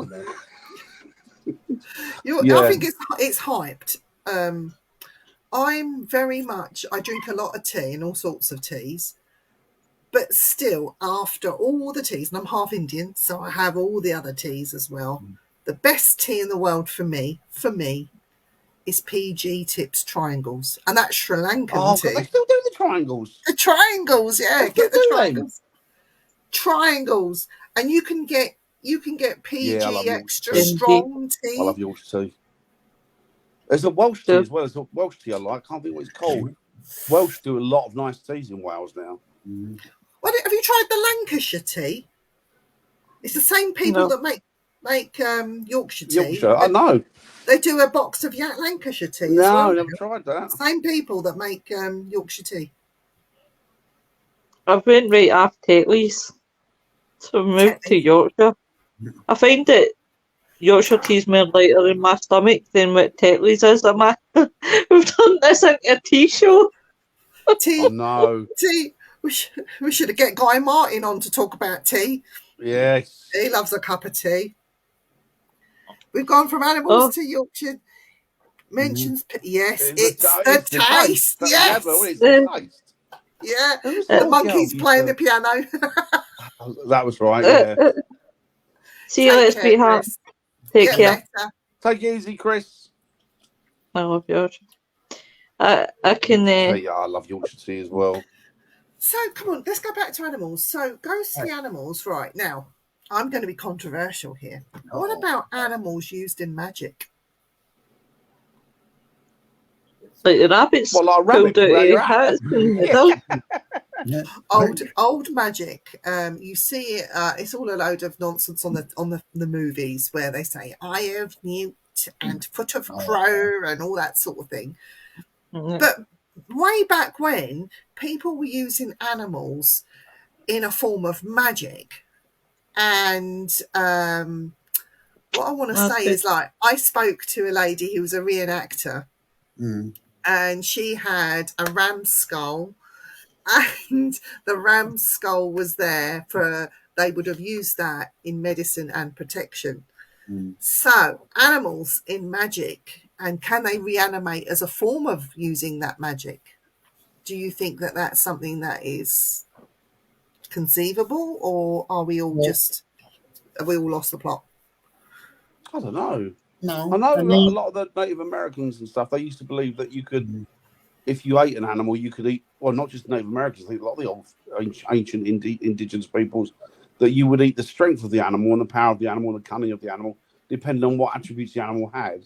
Yeah. I think it's hyped. I'm very much. I drink a lot of tea and all sorts of teas, but still, after all the teas, and I'm half Indian, so I have all the other teas as well. The best tea in the world for me, is PG Tips Triangles, and that's Sri Lankan Oh, tea. they still do the triangles. The triangles, yeah, They get the do they? triangles. Triangles, and you can get PG Yeah, I love extra Yorkshire tea. strong tea. I love Yorkshire tea. There's a Welsh tea Yeah. as well. There's a Welsh tea I like. Can't think what it's called. Welsh do a lot of nice teas in Wales now. Well, have you tried the Lancashire tea? It's the same people No. that make Yorkshire tea. Yorkshire, I know. They do a box of Lancashire tea as No, well. never tried that. Same people that make Yorkshire tea. I went right after Tetley's. So I moved to Tetley's. Yorkshire. I find that Yorkshire tea's more lighter in my stomach than what Tetley's is. We've done this into a tea show. Tea, Oh no. tea. We should get Guy Martin on to talk about tea. Yes. He loves a cup of tea. We've gone from animals to Yorkshire. Mentions, yes, it's the taste. Yes, It's the taste. yeah. Who's The that monkey's girl? playing the piano. That was right, yeah. See you Take later, care, sweetheart. Chris. Take Get care. better. Take it easy, Chris. I love Yorkshire. I can. Yeah, I love Yorkshire tea as well. So come on, let's go back to animals. So ghostly animals, right now. I'm going to be controversial here. What about animals used in magic? Like the rabbits Well, like a pulled rabbit, out where of you're hats at. and the dog. Old magic. You see it. It's all a load of nonsense on the movies where they say "Eye of Newt" and "Foot of Crow" and all that sort of thing. But way back when, people were using animals in a form of magic, and what I want to say is, like, I spoke to a lady who was a reenactor, and she had a ram skull, and the ram skull was there for, they would have used that in medicine and protection. So animals in magic, and can they reanimate as a form of using that magic? Do you think that that's something that is conceivable, or are we all have we all lost the plot? I don't know. No. I know I mean, a lot of the Native Americans and stuff, they used to believe that you could, if you ate an animal, you could eat, well, not just Native Americans, I think a lot of the old ancient indigenous peoples, that you would eat the strength of the animal and the power of the animal and the cunning of the animal, depending on what attributes the animal had.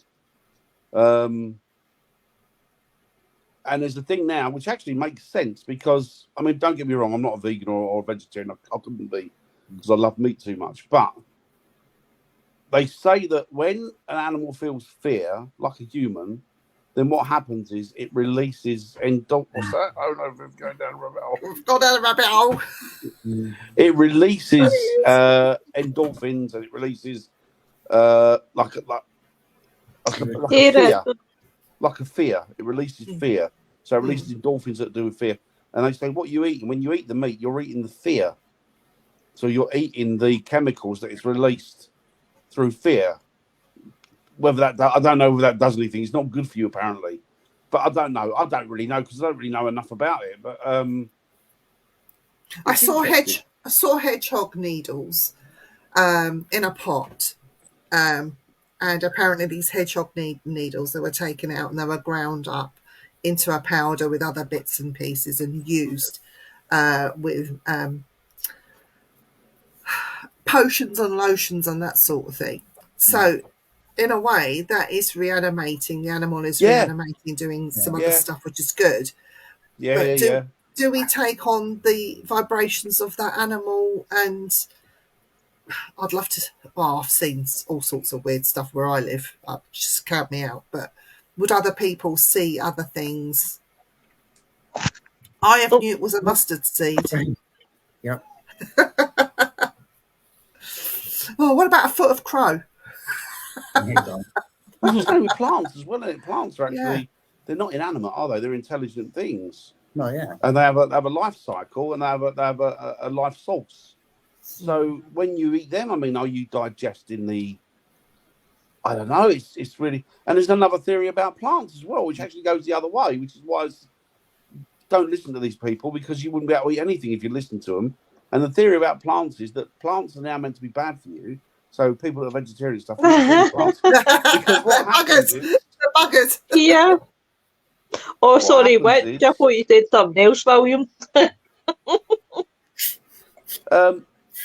And there's a thing now which actually makes sense because, I mean, don't get me wrong, I'm not a vegan or a vegetarian. I couldn't be because I love meat too much. But they say that when an animal feels fear, like a human, then what happens is it releases what's that? I don't know if it's going down a rabbit hole. We've gone down the rabbit hole. It releases endorphins, and it releases like a fear. Like a fear. It releases fear. So it releases endorphins that do with fear. And they say what you eat, when you eat the meat, you're eating the fear. So you're eating the chemicals that it's released through fear. Whether that, I don't know whether that does anything. It's not good for you, apparently. But I don't know. I don't really know because I don't really know enough about it. But I saw hedgehog needles in a pot. And apparently these hedgehog needles, they were taken out and they were ground up into a powder with other bits and pieces and used with potions and lotions and that sort of thing. So in a way, that is reanimating. The animal is reanimating, doing some other stuff, which is good. Do we take on the vibrations of that animal? And I'd love to. Well, I've seen all sorts of weird stuff where I live. Just count me out. But would other people see other things? I knew it was a mustard seed. Yep. Oh, what about a foot of crow? That's with plants as well. Isn't it? Plants are actually they're not inanimate, are they? They're intelligent things. No, yeah. And they have a life cycle, and they have a life source. So when you eat them, I mean, are you digesting the? I don't know. It's really, and there's another theory about plants as well, which actually goes the other way, which is why don't listen to these people because you wouldn't be able to eat anything if you listened to them. And the theory about plants is that plants are now meant to be bad for you. So people that are vegetarian stuff plants because what happens is buggers. Yeah. Oh, sorry, what? I thought you said something else, William.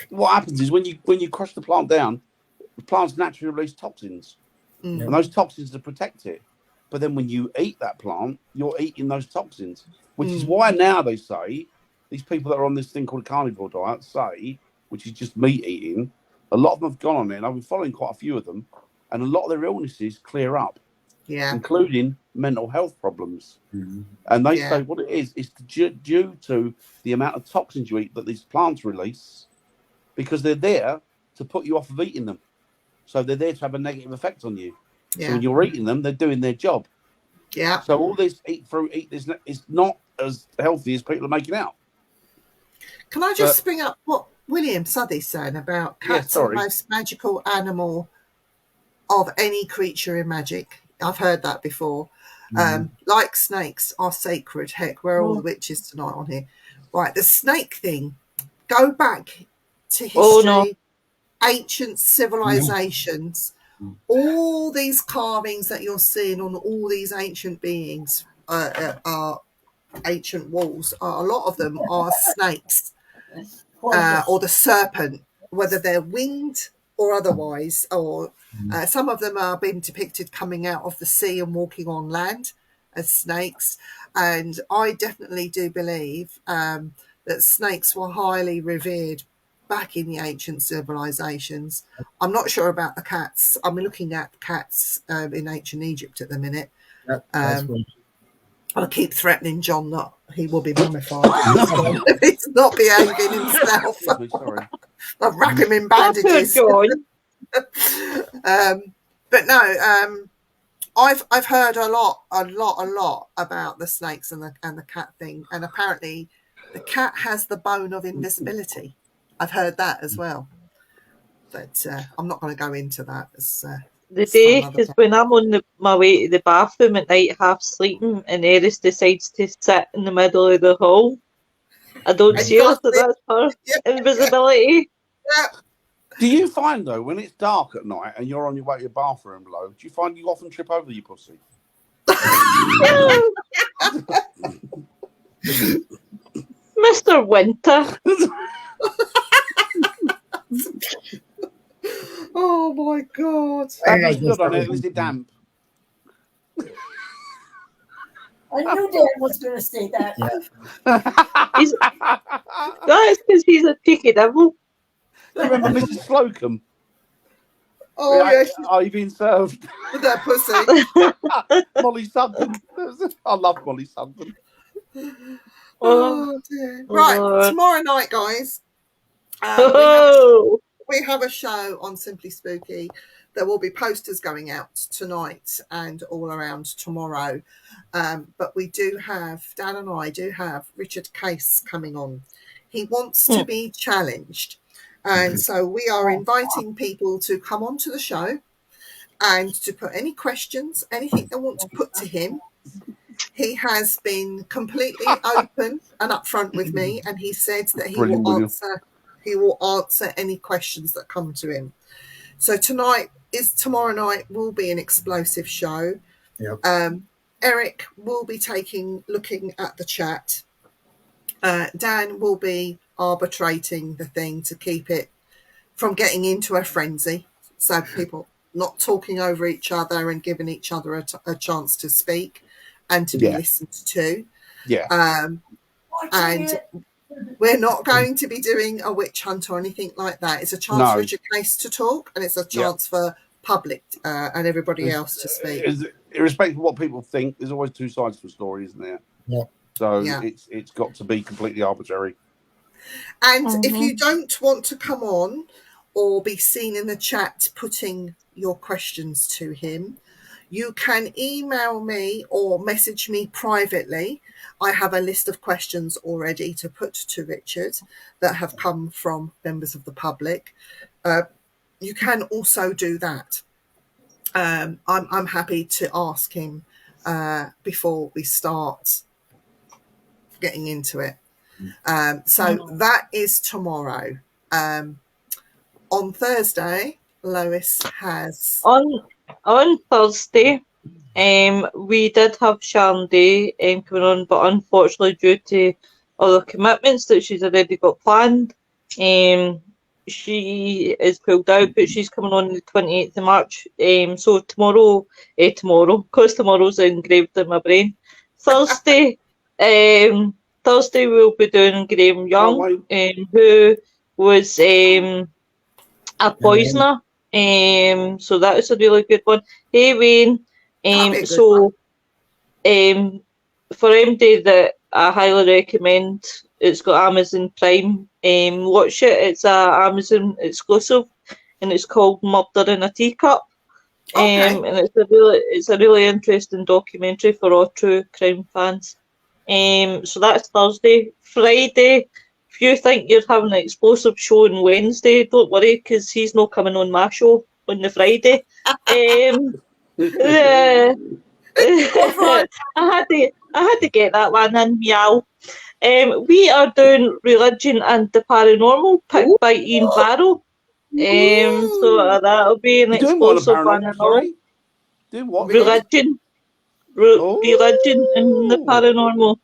What happens is when you crush the plant down, the plants naturally release toxins, and those toxins to protect it. But then when you eat that plant, you're eating those toxins, which is why now they say these people that are on this thing called a carnivore diet say, which is just meat eating. A lot of them have gone on it, and I've been following quite a few of them, and a lot of their illnesses clear up, including mental health problems. And they say what it is due to the amount of toxins you eat that these plants release, because they're there to put you off of eating them. So they're there to have a negative effect on you. So when you're eating them, they're doing their job. Yeah. So all this eat fruit, eat this is not as healthy as people are making out. Can I just bring up what William Southey's saying about cats are the most magical animal of any creature in magic? I've heard that before. Like snakes are sacred. Heck, we're all the witches tonight on here. Right, the snake thing. Go back to history, ancient civilizations. All these carvings that you're seeing on all these ancient beings, are ancient walls. A lot of them are snakes. Or the serpent, whether they're winged or otherwise, or some of them are being depicted coming out of the sea and walking on land as snakes. And I definitely do believe that snakes were highly revered back in the ancient civilizations. I'm not sure about the cats. I'm looking at cats in ancient Egypt at the minute. I keep threatening John that he will be mummified if he's not behaving himself. Sorry. I'll wrap him in bandages. But no, I've heard a lot about the snakes and the cat thing, and apparently the cat has the bone of invisibility. I've heard that as well, but I'm not going to go into that. The day, because when I'm on my way to the bathroom at night, half sleeping, and Eris decides to sit in the middle of the hall, I don't see her, so that's her invisibility. Yeah. Do you find, though, when it's dark at night and you're on your way to your bathroom, do you find you often trip over your pussy? Mr. Winter. Oh my God! Is it damp? I knew Dan was going to say that. That's because he's a cheeky devil. Do you remember Mrs. Slocum? Oh, yeah, she's Are you being served? with that pussy. Molly Sugden. I love Molly Sugden. Oh, dear. Right, Lord. tomorrow night, guys, Oh, we have a show on Simply Spooky. There will be posters going out tonight and all around tomorrow. But we do have, Dan and I do have Richard Case coming on. He wants to be challenged. And so we are inviting people to come onto the show and to put any questions, anything they want to put to him. He has been completely open and upfront with me, and he said that he Brilliant, will William. answer any questions that come to him. So tomorrow night will be an explosive show. Yep. Eric will be looking at the chat. Dan will be arbitrating the thing to keep it from getting into a frenzy. So people not talking over each other and giving each other a chance to speak and to be Yeah. listened to. Yeah. Watching And it. we're not going to be doing a witch hunt or anything like that. It's a chance No. for Richard Case to talk, and it's a chance for public and everybody else to speak. Irrespective of what people think, there's always two sides to a story, isn't there? Yeah. So Yeah. it's got to be completely arbitrary. And if you don't want to come on or be seen in the chat putting your questions to him, you can email me or message me privately. I have a list of questions already to put to Richard that have come from members of the public. You can also do that. I'm happy to ask him before we start getting into it. So that is tomorrow. On Thursday, Lois has... on Thursday, we did have Sharon Day coming on, but unfortunately, due to other commitments that she's already got planned, she is pulled out, but she's coming on the 28th of March. So tomorrow, because tomorrow's engraved in my brain. Thursday, Thursday we'll be doing Graham Young, who was a poisoner. So that is a really good one. Hey Wayne. For MD that I highly recommend, it's got Amazon Prime. Watch it. It's a Amazon exclusive, and it's called Murder in a Teacup. And it's a really interesting documentary for all true crime fans. So that's Thursday. Friday, if you think you're having an explosive show on Wednesday, don't worry, because he's not coming on my show on the Friday. I had to get that one in, meow. We are doing Religion and the Paranormal, picked by Ian Barrow. So that'll be an explosive one and all. Do what? Religion. Religion and the Paranormal.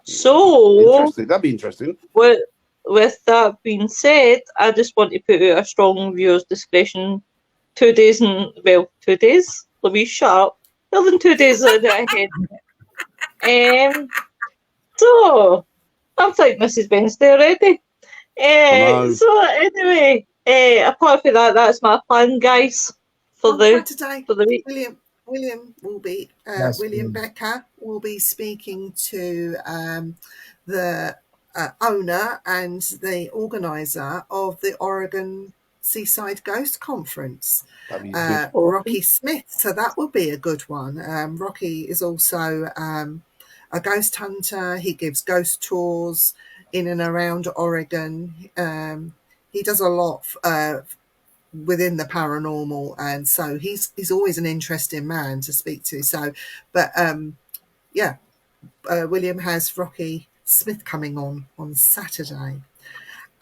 So interesting. That'd be interesting. With that being said, I just want to put out a strong viewer's discretion. 2 days. Louise, shut up. More than 2 days ahead. So I'm thinking this is Wednesday already. So anyway, apart from that, that's my plan, guys, for the week. William will be William Becker will be speaking to the owner and the organizer of the Oregon Seaside Ghost Conference, Rocky Smith. So that will be a good one. Rocky is also a ghost hunter. He gives ghost tours in and around Oregon. He does a lot within the paranormal, and so he's always an interesting man to speak to. So, but William has Rocky Smith coming on Saturday,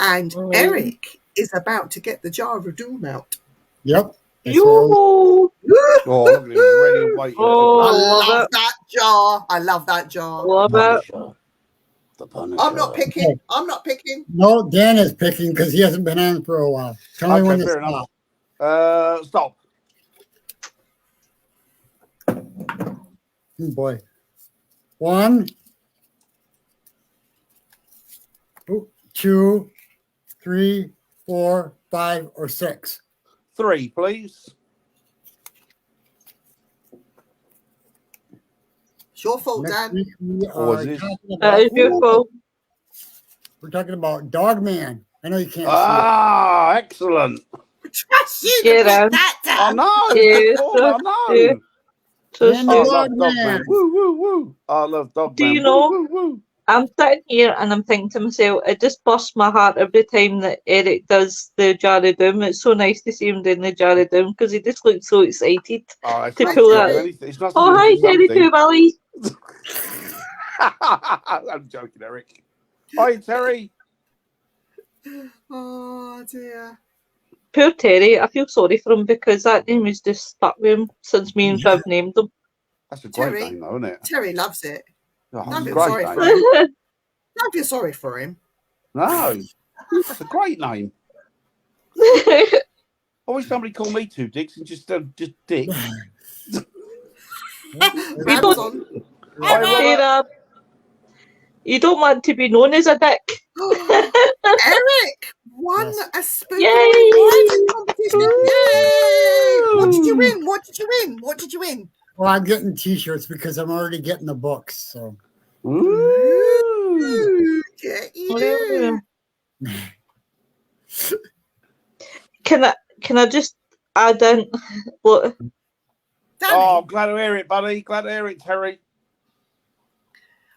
and Eric is about to get the jar of doom out. Yep. Yo! I love that jar. Love it. I'm not picking. No, Dan is picking because he hasn't been on for a while. Tell me when to stop. Stop. Oh boy. 1, 2, 3, 4, 5, or 6. 3, please. It's your fault, Next Dan. week we Or are is this- talking That about, is your fault. we're talking about Dog Man. I know you can't Ah, excellent. Trust you Yeah, to Dan. put that I down. know. Yeah, Paul, I know. yeah. So And I the stupid. love Dog Dog Man. Man. Woo, woo, woo. I love Dog Do Man. you know- Woo, woo, woo. I'm sitting here and I'm thinking to myself, it just busts my heart every time that Eric does the Jared Doom. It's so nice to see him doing the Jared Doom because he just looks so excited. Oh, it's To nice pull to that- do anything. It's nice to Oh, do hi, Terry something. Billy. I'm joking, Eric. Hi, Terry. Oh dear. Poor Terry. I feel sorry for him because that name has just stuck with him since me and Viv named him. That's a great Terry. name, though, isn't it? Terry loves it. Oh, Don't it's a feel great sorry name. for him. Don't feel sorry for him. No, that's a great name. I wish somebody called me Two Dicks and just Dick. Rab's don't- on. Hi, Hey, Robert. you don't want to be known as a dick. Eric won Yes. a spooky Yay! writing competition. Yay! What did you Woo! win? What did you win? What did you win? Well, I'm getting T-shirts because I'm already getting the books. So Ooh. Ooh, get you. Can I just add in? Look, Danny. Oh, I'm glad to hear it, buddy. Glad to hear it, Terry.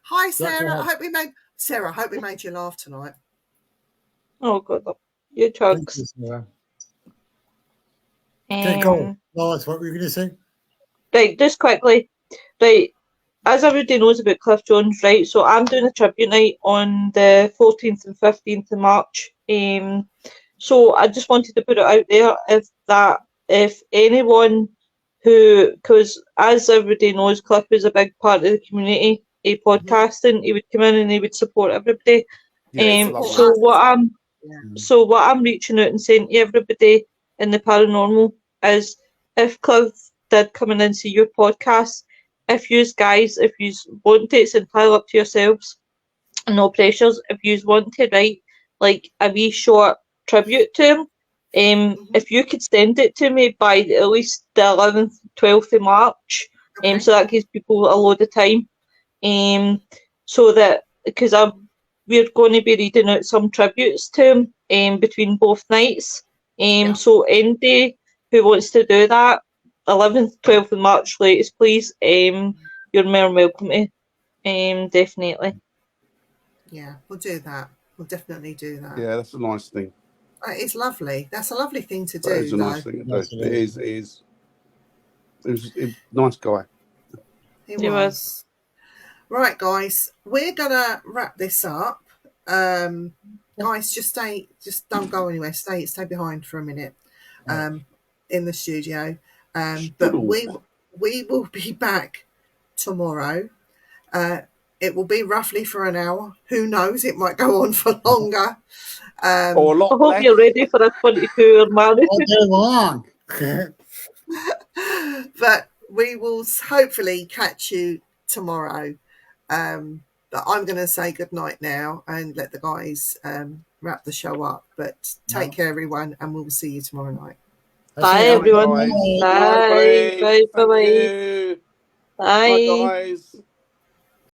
Hi, Sarah. ahead. I hope we made you laugh tonight. oh god, you thank you, chugs. Sarah. Okay, go. Lois, what were you going to say? Right, just quickly. Right, as everybody knows about Cliff Jones, right? So I'm doing a tribute night on the 14th and 15th of March. So I just wanted to put it out there if anyone who, because as everybody knows, Cliff is a big part of the community, podcasting. He would come in and he would support everybody. Yeah, it's support lovely. us. So what I'm reaching out and saying to everybody in the paranormal is, if Cliff did come in and see your podcast, if you guys, if you want to, it's entirely up to yourselves. No pressures. If you want to write like a wee short tribute to him, if you could send it to me by at least the 11th, 12th of March, Okay. so that gives people a load of time. So that, because we're going to be reading out some tributes to him between both nights. Yeah. So anybody who wants to do that, 11th, 12th of March latest, please, you're more than welcome to. Definitely. Yeah, we'll do that. We'll definitely do that. Yeah, that's a nice thing. It's lovely. That's a lovely thing to do. That is a though. nice thing to do. Yes, it It is. It is. It was a nice guy. It It was. Right, guys, we're gonna wrap this up. Guys, just don't go anywhere. Stay behind for a minute. In the studio. But we will be back tomorrow. It will be roughly for an hour. Who knows? It might go on for longer. Or a lot I hope less. you're ready for a 22-hour marathon. All day long. But we will hopefully catch you tomorrow. But I'm going to say good night now and let the guys wrap the show up. But take care, everyone, and we'll see you tomorrow night. Bye, Bye, everyone. guys. Bye. Bye, Bye. Thank Bye. you. Bye. Bye, guys.